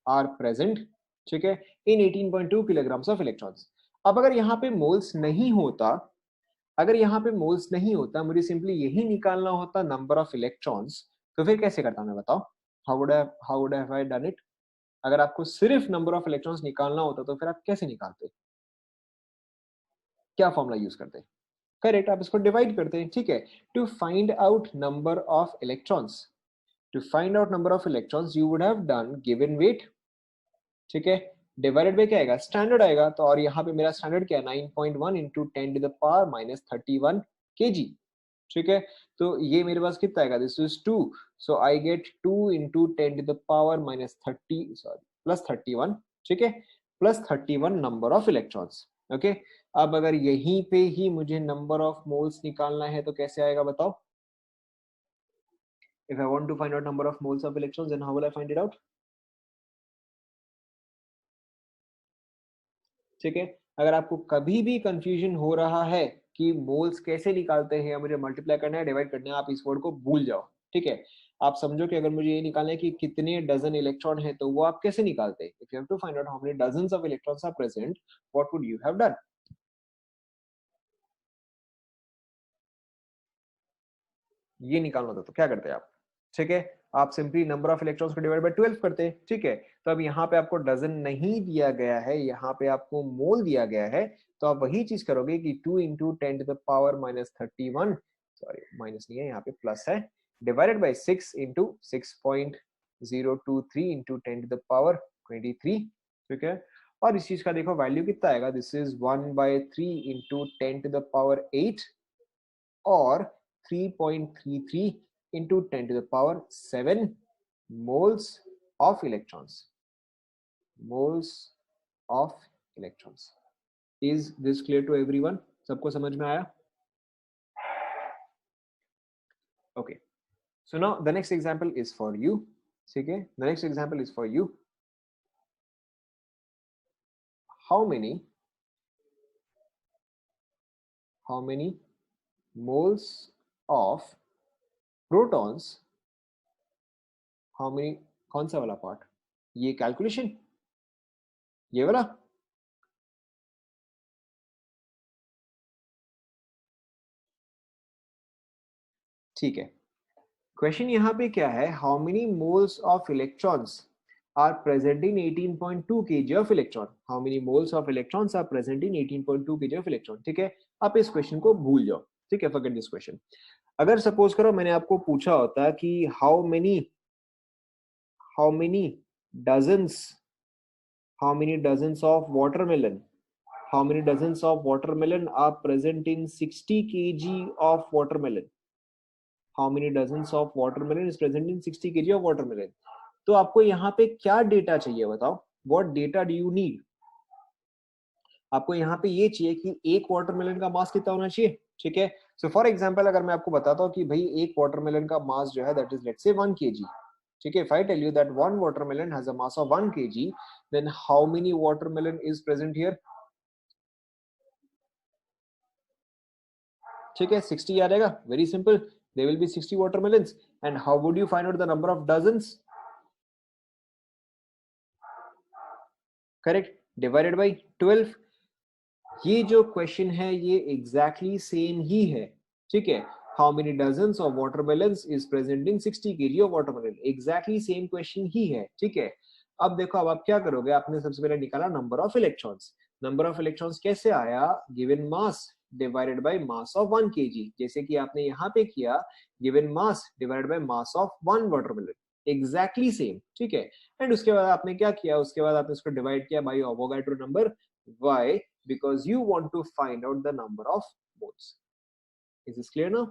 are present, ठीक है, in 18.2 kilograms of electrons. अब अगर यहाँ पे मोल्स नहीं होता, मुझे सिंपली यही निकालना होता नंबर ऑफ इलेक्ट्रॉन्स, तो फिर कैसे करता मैं बताओ? How would have I done it? अगर आपको सिर्फ नंबर ऑफ इलेक्ट्रॉन्स निकालना होता तो फिर आप कैसे निकालते? क्या फॉर्मूला यूज करते? करेक्ट, आप इसको डिवाइड करते हैं. ठीक है, to find out number of electrons, you would have done given weight. ठीक है, डिवाइडेड बाय क्या आएगा? स्टैंडर्ड आएगा. तो और यहाँ पे मेरा स्टैंडर्ड क्या है? 9.1 into 10 to the power minus 31 kg. ठीक है, तो ये मेरे पास कितना आएगा? This is 2, so I get 2 into 10 to the power minus 30, sorry plus 31. ठीक है, plus 31 number of electrons. Okay, अब अगर यहीं पे ही मुझे नंबर ऑफ मोल्स निकालना है तो कैसे आएगा बताओ? If I want to find out number of moles of electrons, then how will I find it out? ठीक है, अगर आपको कभी भी कंफ्यूजन हो रहा है कि मोल्स कैसे निकालते हैं, या मुझे मल्टीप्लाई करना है, डिवाइड करना है, आप इस वर्ड को भूल जाओ. ठीक है, आप समझो कि अगर मुझे ये निकालना है कि कितने डजन इलेक्ट्रॉन है, तो वो आप कैसे निकालते हैं? If you have to find out how many dozens of electrons are present, what would you have done? ये निकालना होता तो क्या करते हैं आप? ठीक है, आप सिंपली नंबर ऑफ इलेक्ट्रॉन्स को डिवाइड बाय 12 करते हैं. ठीक है, तो अब यहाँ पे आपको डजन नहीं दिया गया है, यहाँ पे आपको मोल दिया गया है, तो आप वही चीज करोगे कि 2 into 10 to the power minus 31, sorry minus नहीं है यहाँ पे, प्लस है, divided by 6 into 6.023 into 10 to the power 23. ठीक है, और इस चीज का देखो वैल्यू कितना आएगा? This is 1/3 into 10 to the power 8 or 3.33 into 10 to the power 7 moles of electrons. Moles of electrons. Is this clear to everyone? सबको समझ में आया? Okay. So now the next example is for you. ठीक है, the next example is for you. How many moles of protons, how many, कौन सा वाला part? ये कैलकुलेशन, ये वाला? ठीक है, क्वेश्चन यहाँ पे क्या है? How many moles of electrons are present in 18.2 kg of electron. How many moles of electrons are present in 18.2 kg of electron. ठीक है, आप इस क्वेश्चन को भूल जाओ. ठीक है, फॉरगेट दिस क्वेश्चन. अगर सपोज करो मैंने आपको पूछा होता कि how many dozens of watermelon, how many dozens of watermelon are present in 60 kg of watermelon? How many dozens of watermelon is present in 60 kg of watermelon? तो आपको यहाँ पे क्या डेटा चाहिए बताओ? What data do you need? आपको यहाँ पे ये चाहिए कि एक वाटरमेलन का मास कितना होना चाहिए. ठीक है, सो फॉर एग्जांपल अगर मैं आपको बताता हूँ कि भाई एक वाटरमेलन का मास जो है that is let's say 1 kg. ठीक है, if I tell you that one watermelon has a mass of 1 kg, then how many watermelon is present here? ठीक है, 60 याद आएगा, very simple, there will be 60 watermelons. And how would you find out the number of dozens? Correct, divided by 12. ये जो question है ये exactly same ही है, ठीक है. How many dozens of watermelons is present in 60 KG of watermelon, exactly same question ही है, ठीक है. अब देखो, अब आप क्या करोगे, आपने सबसे पहले निकाला number of electrons. Number of electrons कैसे आया, given mass divided by mass of 1 KG, जैसे कि आपने यहाँ पे किया given mass divided by mass of 1 watermelon, exactly same, ठीक है. एंड उसके बाद आपने क्या किया, उसके बाद आपने इसको डिवाइड किया by Avogadro number. Why? Because you want to find out the number of moles. Is this clear now?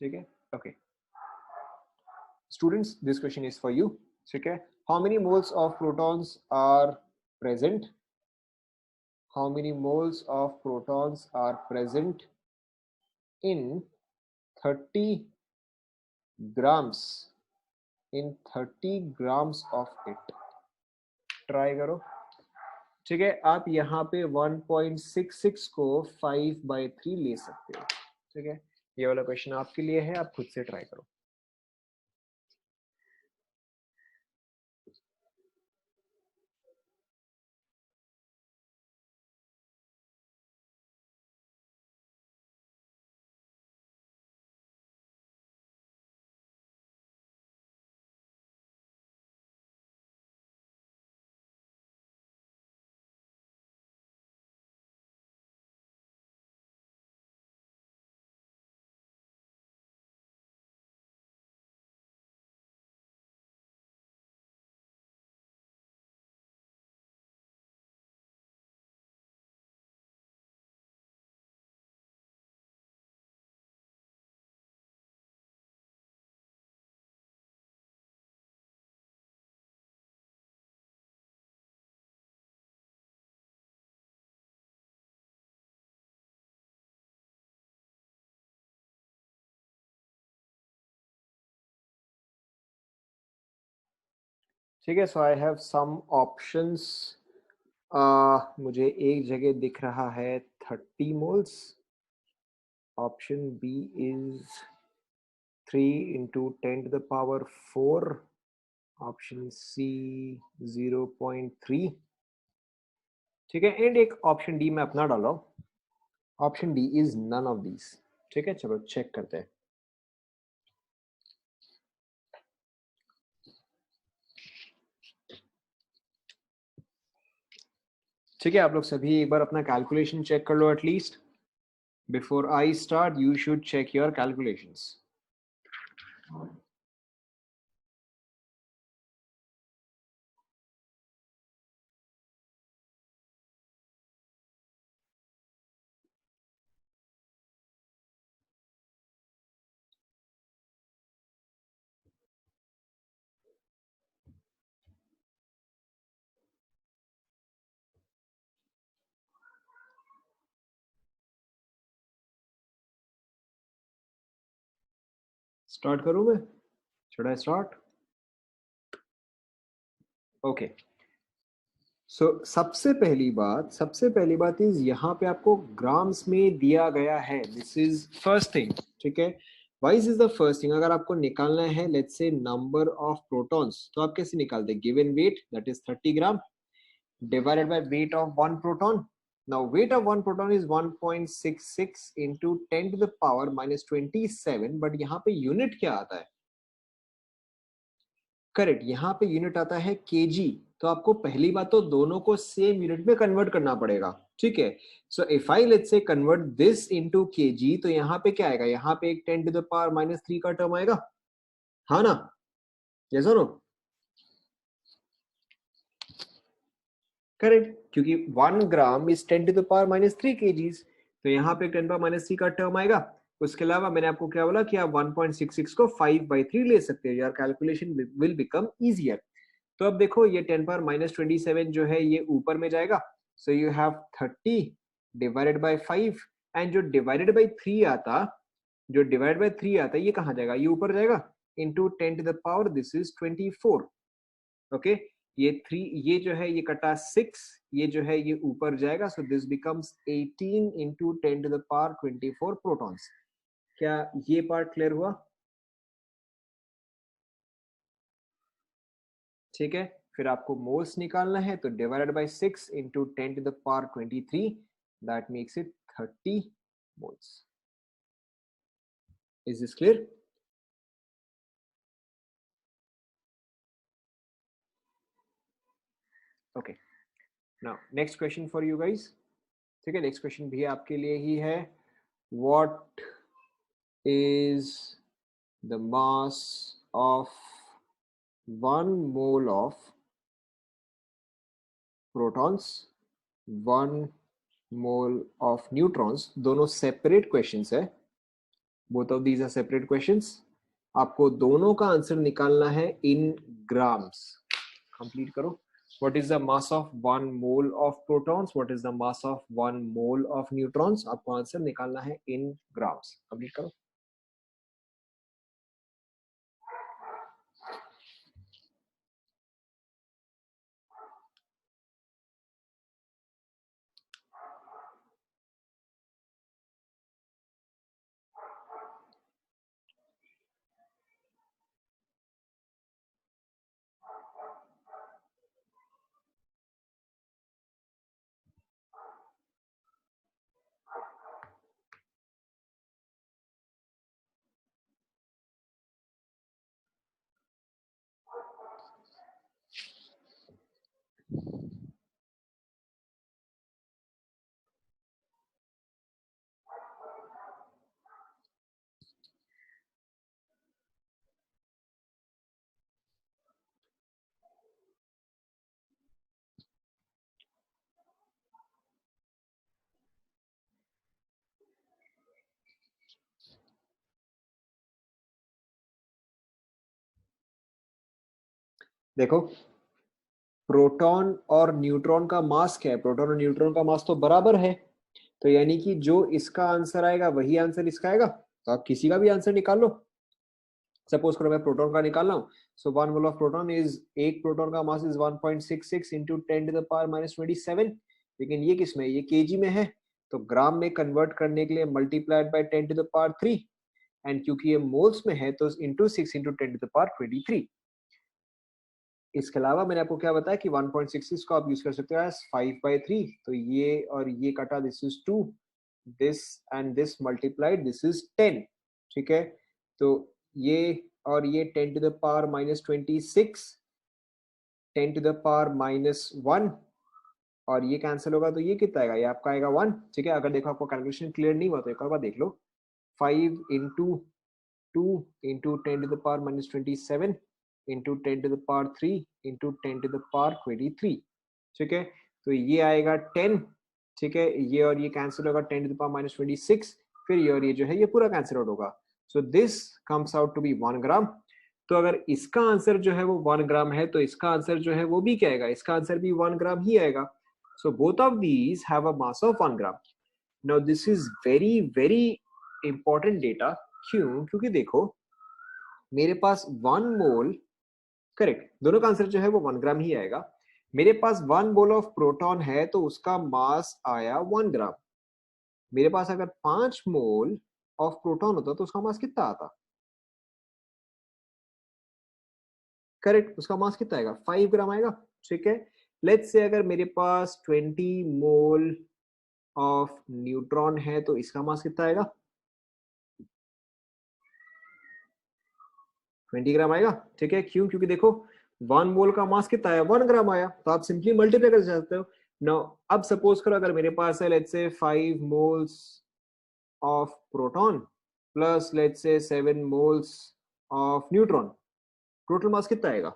Okay. Okay. Students, this question is for you. Okay. How many moles of protons are present? How many moles of protons are present in 30 grams? In 30 grams of it. Try करो. ठीक है, आप यहाँ पे 1.66 को 5/3 ले सकते हो, ठीक है. ये वाला क्वेश्चन आपके लिए है, आप खुद से ट्राई करो. ठीक है, सो आई हैव सम ऑप्शंस. मुझे एक जगह दिख रहा है 30 moles. Option B is 3 into 10 to the power 4. Option C 0.3. ठीक है, एंड एक ऑप्शन डी मैं अपना डाल रहा हूँ. Option D is none of these. ठीक है, चलो चेक करते हैं. ठीक है, आप लोग सभी एक बार अपना कैलकुलेशन चेक कर लो. At least before I start you should check your calculations. Start करूं मैं? Should I start? Okay. So सबसे पहली बात इज यहाँ पे आपको ग्राम्स में दिया गया है. दिस इज फर्स्ट थिंग, ठीक है. Why is the first thing? अगर आपको निकालना है let's say number of protons, तो आप कैसे निकालते हैं? Given weight that is 30 gram divided by weight of one proton. Now weight of one proton is 1.66 into 10 to the power minus 27. But यहाँ पे यूनिट क्या आता है? करेक्ट, यहाँ पे यूनिट आता है केजी. तो आपको पहली बात तो दोनों को सेम यूनिट में कन्वर्ट करना पड़ेगा, ठीक है. So if I let's say convert this into KG, तो यहाँ पे क्या आएगा? यहाँ पे एक 10 to the power minus 3 का टर्म आएगा, हाँ ना? यस और नो? करेक्ट, क्योंकि 1 gram is 10 to the power minus 3 kgs. तो यहाँ पे 10 power minus 3 का टर्म आएगा. उसके अलावा मैंने आपको क्या बोला कि आप 1.66 को 5/3 ले सकते हो. यार कैलकुलेशन विल बिकम इजियर. तो अब देखो, ये 10 power minus 27 जो है ये ऊपर में जाएगा. सो you have 30 divided by 5. And जो डिवाइडेड बाय 3 आता, ये कहाँ जाएगा? ये ऊपर जाएगा. Into 10 to the power, this is 24. Okay, ये 3, ये जो है ये कटा 6, ये जो है ये ऊपर जाएगा, so this becomes 18 into 10 to the power 24 protons. क्या ये पार्ट क्लियर हुआ? ठीक है, फिर आपको मोल्स निकालना है, तो divided by 6 into 10 to the power 23, that makes it 30 moles. Is this clear? Okay, now next question for you guys. ठीक है, नेक्स्ट क्वेश्चन भी आपके लिए ही है। What is the mass of 1 mole of protons, 1 mole of neutrons? दोनों separate questions है, both of these are separate questions. आपको दोनों का आंसर निकालना है इन ग्राम्स। कंप्लीट करो। What is the mass of 1 mole of protons? What is the mass of 1 mole of neutrons? आपको आंसर निकालना है इन ग्राम्स। कंप्लीट करो। देखो, प्रोटॉन और न्यूट्रॉन का मास क्या है? प्रोटॉन और न्यूट्रॉन का मास तो बराबर है, तो यानी कि जो इसका आंसर आएगा वही आंसर इसका आएगा। तो आप किसी का भी आंसर निकाल लो। सपोज करो मैं प्रोटॉन का निकाल रहा हूँ, सो 1 मोल ऑफ प्रोटॉन इज, एक प्रोटॉन का mass is 1.66 into 10 to the power minus 27। लेकिन ये किस में, ये केजी में है, तो ग्राम में कन्वर्ट करने के लिए multiplied by 10 to the power 3, and क्योंकि ये मोल्स में है तो into 6 into 10 to the power 23। इसके अलावा मैंने आपको क्या बताया कि 1.66 को आप यूज कर सकते हो एज 5/3, तो ये और ये कटा, this is 2, this and this multiplied, this is 10। ठीक है, तो ये और ये 10 to the power minus 26, 10 to the power minus 1, और ये कैंसिल होगा तो ये कितना आएगा, ये आपका आएगा 1। ठीक है, अगर देखो आपको कैलकुलेशन क्लियर नहीं हुआ तो एक और बार देख लो। 5 into 2 into 10 to the power minus 27 into 10 to the power 3 into 10 to the power 23। ठीक है, तो ये आएगा 10। ठीक है, ये और ये कैंसिल होगा, 10 to the power minus 26, फिर ये और ये जो है ये पूरा कैंसिल आउट होगा। So this comes out to be 1 gram. तो अगर इसका आंसर जो है वो 1 ग्राम है, तो इसका आंसर जो है वो भी क्या आएगा, इसका आंसर भी 1 ग्राम ही आएगा। So both of these have a mass of 1 gram. Now this is very very important data. क्यों? क्योंकि देखो मेरे पास 1 मोल, करेक्ट, दोनों का आंसर जो है वो 1 ग्राम ही आएगा। मेरे पास 1 मोल ऑफ प्रोटॉन है तो उसका मास आया 1 ग्राम। मेरे पास अगर 5 मोल ऑफ प्रोटॉन होता तो उसका मास कितना आता? करेक्ट, उसका मास कितना आएगा, 5 ग्राम आएगा। ठीक है, लेट्स से अगर मेरे पास 20 मोल ऑफ न्यूट्रॉन है तो इसका मास कितना आएगा, 20 ग्राम आएगा। ठीक है, क्यों? क्योंकि देखो 1 मोल का मास कितना आया, 1 ग्राम आया, तो आप सिंपली मल्टीप्लाई कर सकते हो। नाउ अब सपोज करो अगर मेरे पास है let's say 5 moles of proton plus let's say 7 moles of neutron, total mass कितना आएगा,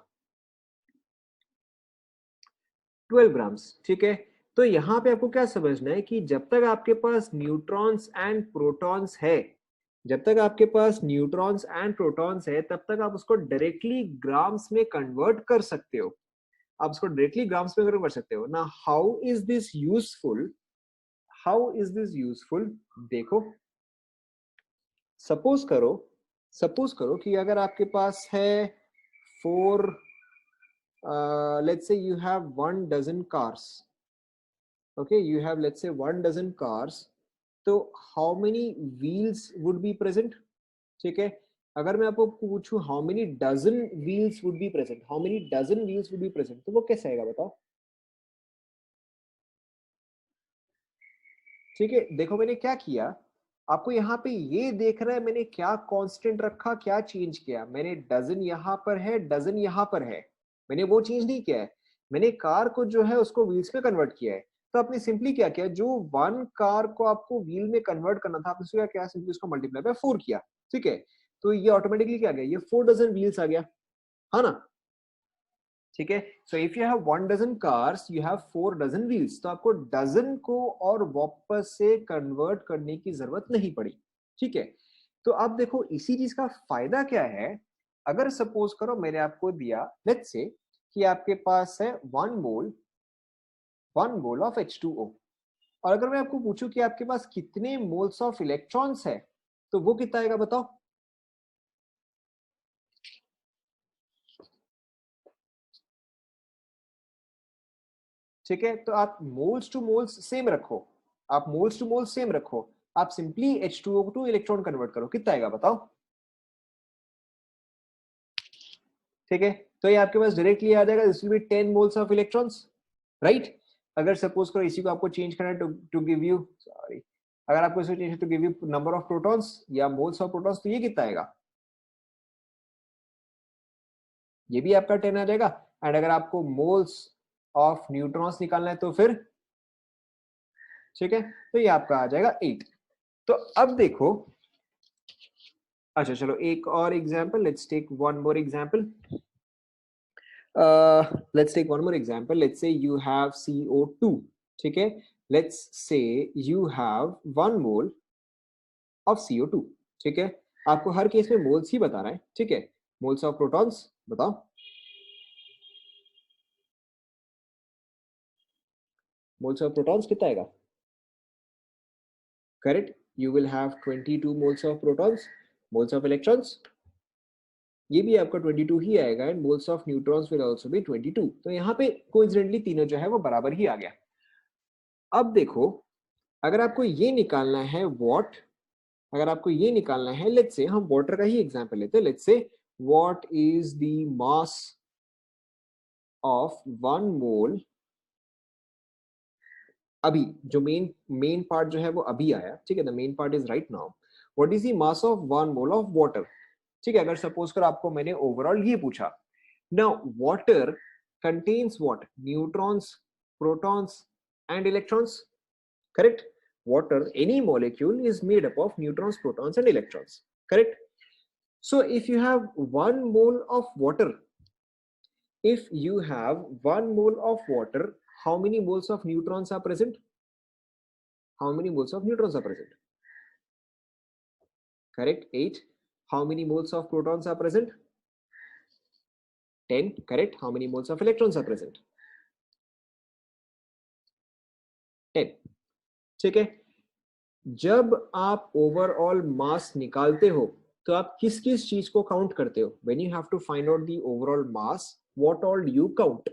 12 ग्राम्स। ठीक है, तो यहाँ पे आपको क्या समझना है कि जब तक आपके पास न्यूट्रॉन्स एंड प्रोटॉन्स है, जब तक आपके पास न्यूट्रॉन्स एंड प्रोटॉन्स है, तब तक आप उसको डायरेक्टली ग्राम्स में कन्वर्ट कर सकते हो। आप उसको डायरेक्टली ग्राम्स में कन्वर्ट कर सकते हो ना। How is this useful, how is this useful? देखो, सपोज करो, सपोज करो कि अगर आपके पास है 4 let's say you have 1 dozen cars. Okay, you have, let's say, 1 dozen cars. तो how many wheels would be present? ठीक है, अगर मैं आपको पूछूं how many dozen wheels would be present, how many dozen wheels would be present, तो वो कैसे आएगा बताओ? ठीक है, देखो मैंने क्या किया, आपको यहाँ पे ये देख रहा है मैंने क्या कांस्टेंट रखा, क्या चेंज किया, मैंने डजन यहाँ पर है, डजन यहाँ पर है, मैंने वो चेंज नहीं किया है, मैंने कार को जो है उसको व्हील्स में कन्वर्ट किया है। तो आपने सिंपली क्या किया, जो 1 कार को आपको व्हील में कन्वर्ट करना था, आपने क्या किया, सिंपली उसको मल्टीप्लाई बाय 4 किया। ठीक है, तो ये ऑटोमेटिकली क्या गया, ये 4 डजन व्हील्स आ गया, है ना? ठीक है, so if you have 1 dozen cars you have 4 dozen wheels, तो आपको डजन को और वापस से कन्वर्ट करने की जरूरत नहीं पड़ी। ठीक है, तो अब देखो इसी चीज का फायदा क्या है, अगर सपोज करो मैंने आपको दिया, लेट्स से कि आपके पास है 1 मोल ऑफ H2O, और अगर मैं आपको पूछूं कि आपके पास कितने मोल्स ऑफ इलेक्ट्रॉन्स है, तो वो कितना आएगा बताओ? ठीक है, तो आप मोल्स टू मोल्स सेम रखो, आप मोल्स टू मोल्स सेम रखो, आप simply H2O two electron convert करो, कितना आएगा बताओ? ठीक है, तो ये आपके पास डायरेक्टली आ जाएगा, this will be 10 moles of electrons, right? अगर सपोज करो इसी को आपको चेंज करना है टू गिव यू, सॉरी, अगर आपको इसको change to give you number of protons या मोल्स ऑफ प्रोटॉन्स, तो ये कितना आएगा? ये भी आपका 10 आ जाएगा। एंड अगर आपको मोल्स ऑफ न्यूट्रॉन्स निकालना है तो फिर, ठीक है, तो ये आपका आ जाएगा 8। तो अब देखो, अच्छा चलो एक और example, let's take one more example, let's take one more example, let's say you have CO2, ठीक है, let's say you have 1 mole of CO2, ठीक है, आपको हर केस में मोल्स ही बता रहा है, ठीक है, मोल्स ऑफ प्रोटॉन्स बताओ, मोल्स ऑफ प्रोटॉन्स कितना आएगा? Correct, you will have 22 moles of protons, moles of electrons, ये भी आपका 22 ही आएगा, and moles of neutrons will also be 22। तो यहाँ पे कोइंसिडेंटली तीनों जो है वो बराबर ही आ गया। अब देखो, अगर आपको ये निकालना है वॉट, अगर आपको ये निकालना है, लेट्स से हम वाटर का ही एग्जांपल लेते हैं, लेट्स से what is the mass of 1 मोल, अभी जो मेन पार्ट जो है वो अभी आया, ठीक है, the main part is right now, what is the mass of 1 mole of water, ठीक है, अगर सपोज कर आपको मैंने ओवरऑल ये पूछा, now water contains what, neutrons, protons and electrons, correct? Water, any molecule is made up of neutrons, protons and electrons, correct? So if you have 1 mole of water, if you have 1 mole of water, how many moles of neutrons are present? How many moles of neutrons are present? Correct, 8. How many moles of protons are present? 10. Correct. How many moles of electrons are present? 10. ठीक है, जब आप overall मास निकालते हो तो आप किस किस चीज को काउंट करते हो? When you have to find out the overall mass, what all do you count?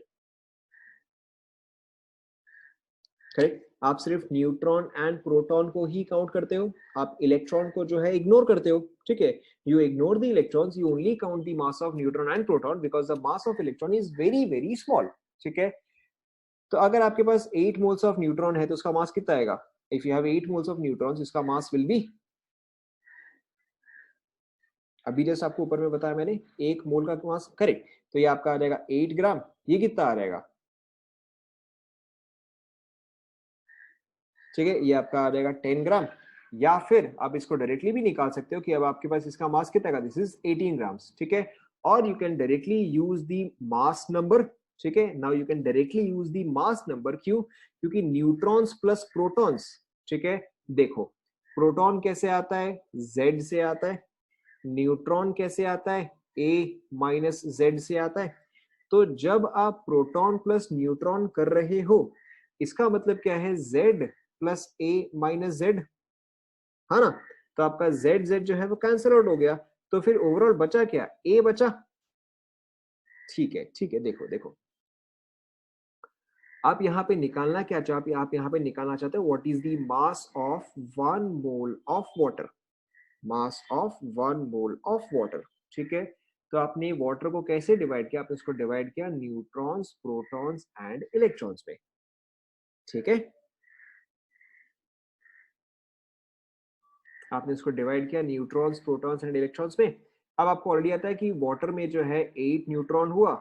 Correct, आप सिर्फ न्यूट्रॉन एंड प्रोटॉन को ही काउंट करते हो, आप इलेक्ट्रॉन को जो है इग्नोर करते हो, ठीक है, you ignore the electrons, you only count the mass of neutron and proton because the mass of electron is very very small, ठीक है। तो अगर आपके पास 8 मोल्स ऑफ न्यूट्रॉन है तो उसका मास कितना आएगा? If you have 8 moles of neutrons, इसका मास विल बी, अभी जैसे आपको ऊपर में बताया मैंने, 1 मोल का मास, करेक्ट, तो ये आपका आ जाएगा 8 ग्राम, ये कितना आ जाएगा? ठीक है, ये आपका आ जाएगा 10 ग्राम, या फिर आप इसको डायरेक्टली भी निकाल सकते हो कि अब आपके पास इसका मास कितना का, दिस इज 18 ग्राम्स, ठीक है, और you can directly use the mass number, ठीक है, now you can directly use the mass number, क्यों? क्योंकि न्यूट्रॉन्स प्लस प्रोटॉन्स, ठीक है, देखो प्रोटॉन कैसे आता है, Z से आता है, न्यूट्रॉन कैसे आता है, A माइनस Z से आता है, तो जब आप प्रोटॉन प्लस न्यूट्रॉन कर रहे हो, इसका मतलब क्या है, Z plus A minus Z, है ना, तो आपका Z Z जो है वो कैंसिल आउट हो गया, तो फिर ओवरऑल बचा क्या, A बचा, ठीक है, देखो देखो, आप यहाँ पे निकालना क्या चाहते, आप यहाँ पे निकालना चाहते हो what is the mass of 1 mole of water, mass of 1 mole of water. ठीक है, तो आपने वाटर को कैसे डिवाइड किया, आपने इसको डिवाइड किया न्यूट्रॉन्स, प्रोटॉन्स एंड इलेक्ट्रॉन्स में। ठीक है, आपने इसको डिवाइड किया न्यूट्रॉन्स, प्रोटॉन्स एंड इलेक्ट्रॉन्स में। अब आपको ऑलरेडी आता है कि वाटर में जो है 8 न्यूट्रॉन हुआ,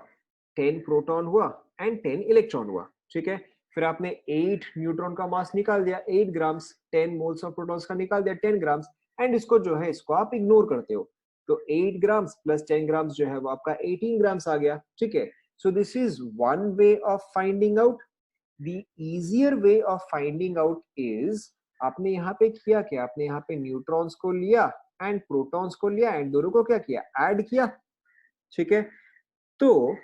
10 प्रोटॉन हुआ एंड 10 इलेक्ट्रॉन हुआ। ठीक है, फिर आपने 8 न्यूट्रॉन का मास निकाल दिया 8 ग्राम्स, 10 मोल्स ऑफ प्रोटॉन्स का निकाल दिया 10 ग्राम्स, एंड इसको जो है इसको आप इग्नोर करते हो, तो 8 ग्राम्स प्लस 10 ग्राम्स जो है वो आपका 18 ग्राम्स आ गया। ठीक है, सो this is one way of finding out. The easier way of finding out is, आपने यहाँ पे किया क्या, आपने यहाँ पे न्यूट्रॉन्स को लिया एंड प्रोटॉन्स को लिया एंड दोनों को क्या किया, ऐड किया। ठीक है, तो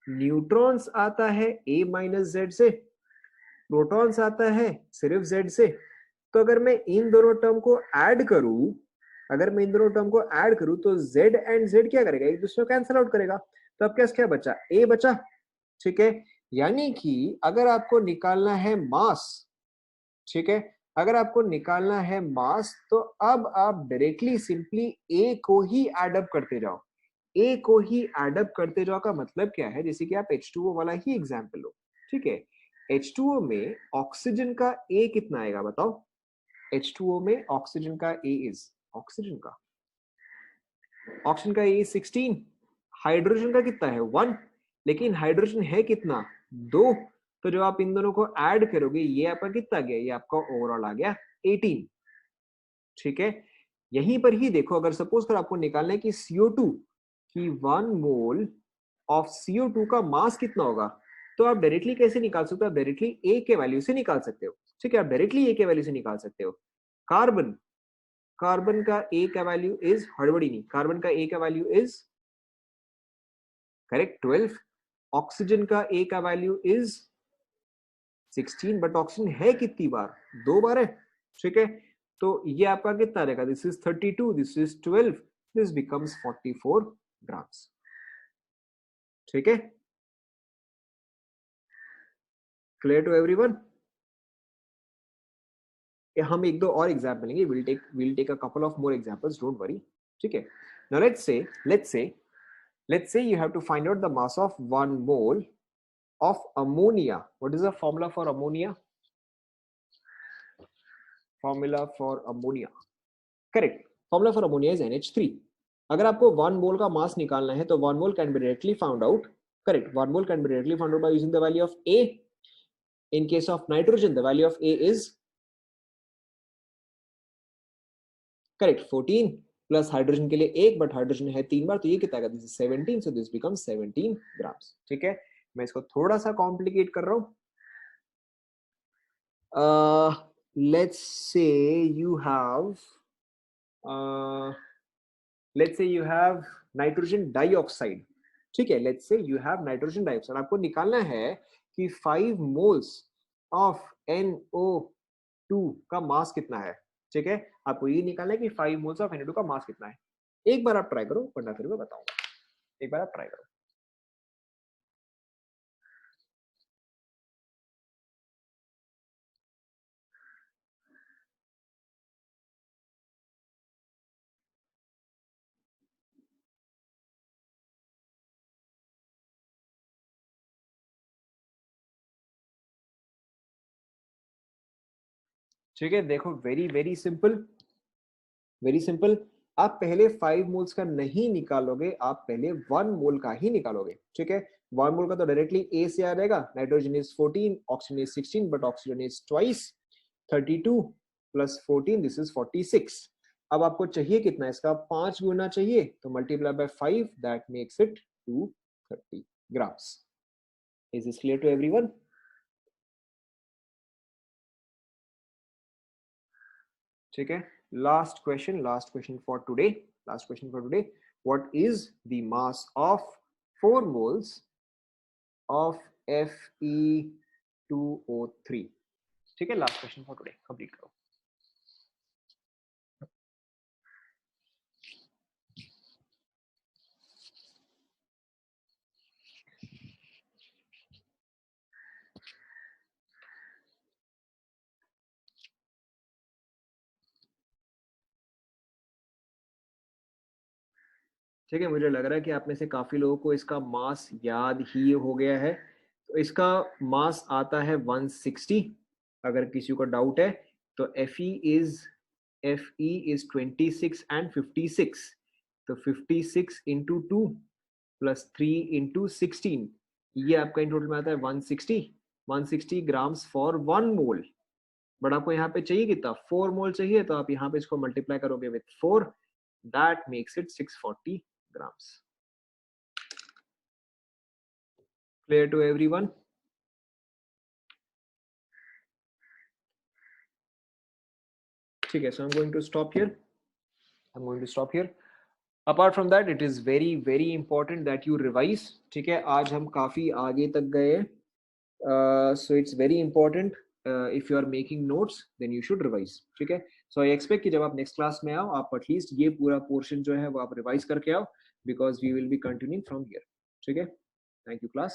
न्यूट्रॉन्स आता है a माइनस जेड से, प्रोटॉन्स आता है सिर्फ z से। तो अगर मैं इन दोनों टर्म को ऐड करूं, अगर मैं इन दोनों टर्म को ऐड करूं तो z एंड z क्या करेगा, एक दूसरे को कैंसिल आउट करेगा। तो अब क्या बचा, a बचा। ठीक है, यानी कि अगर आपको निकालना है मास, ठीक है, अगर आपको निकालना है मास, तो अब आप डायरेक्टली सिंपली ए को ही एड अप करते जाओ, ए को ही एड अप करते जाओ का मतलब क्या है, जैसे कि आप H2O वाला ही एग्जांपल लो। ठीक है, H2O में ऑक्सीजन का ए कितना आएगा बताओ, H2O में ऑक्सीजन का ए इज, ऑक्सीजन का ए 16, हाइड्रोजन का कितना है 1, लेकिन हाइड्रोजन है कितना 2, तो जब आप इन दोनों को ऐड करोगे ये आपका कितना गया, ये आपका ओवरऑल आ गया 18। ठीक है, यहीं पर ही देखो, अगर सपोज कर आपको निकालना है कि CO2 की 1 मोल ऑफ CO2 का मास कितना होगा, तो आप डायरेक्टली कैसे निकाल सकते हो, आप डायरेक्टली ए के वैल्यू से निकाल सकते हो। ठीक है, आप डायरेक्टली ए के वैल्यू से निकाल सकते हो। कार्बन, कार्बन का ए का वैल्यू इज, हड़बड़ी नहीं, कार्बन का ए का वैल्यू इज करेक्ट 12, ऑक्सीजन का ए का वैल्यू इज 16, बट ऑक्सीजन है कितनी बार, 2 बार है। ठीक है, तो ये आपका कितना रहेगा, this is 32, this is 12, this becomes 44 grams. ठीक है, क्लियर टू एवरीवन। हम एक दो और एग्जाम्पल लेंगे, will take a couple of more examples, don't worry. ठीक है, now let's say you have to find out the mass of 1 mole of ammonia. What is the formula for ammonia? Formula for ammonia, correct, formula for ammonia is NH3। अगर आपको 1 मोल का मास निकालना है तो 1 mole can be directly found out, correct, 1 mole can be directly found out by using the value of A। in case of nitrogen the value of A is correct 14, plus hydrogen के लिए 1, but hydrogen है 3 बार, तो ये कितना आएगा, this is 17, so this becomes 17 grams. ठीक है, मैं इसको थोड़ा सा कॉम्प्लिकेट कर रहा हूं। Let's say you have let's say you have nitrogen dioxide. ठीक है, let's say you have nitrogen dioxide, आपको निकालना है कि 5 मोल्स ऑफ NO2 का मास कितना है। ठीक है, आपको ये निकालना है कि 5 मोल्स ऑफ NO2 का मास कितना है। एक बार आप ट्राई करो, वरना फिर मैं बताऊंगा, एक बार आप ट्राई करो। ठीक है, देखो, very very simple, very simple. आप पहले 5 मोल्स का नहीं निकालोगे, आप पहले 1 मोल का ही निकालोगे। ठीक है, 1 मोल का तो डायरेक्टली ए से आ जाएगा, nitrogen is 14, oxygen is 16, but oxygen is twice 32 plus 14, this is 46। अब आपको चाहिए कितना, इसका 5 गुना चाहिए, तो multiply by 5, that makes it 230 grams. Is this clear to everyone? ठीक है, last question for today, last question for today, what is the mass of 4 moles of Fe2O3? ठीक है, last question for today, complete करो। ठीक है, मुझे लग रहा है कि आप में से काफी लोगों को इसका मास याद ही हो गया है। तो इसका मास आता है 160। अगर किसी को डाउट है तो Fe is 26 and 56। तो 56 into 2 plus 3 into 16, ये आपका इन टोटल में आता है 160 ग्राम्स फॉर 1 मोल। बट आपको यहाँ पे चाहिए कितना, 4 मोल चाहिए, तो आप यहाँ पे इसको मल्टीप्लाई करोगे with 4, that makes it 640 grams. Clear to everyone? ठीक है, so I'm going to stop here. Apart from that, it is very important that you revise. ठीक है, आज हम काफी आगे तक गए, so it's very important, if you are making notes then you should revise. ठीक है, so I expect कि जब आप next class में आओ आप at least ये पूरा portion जो है वो आप revise करके आओ, because we will be continuing from here. ठीक है, thank you class.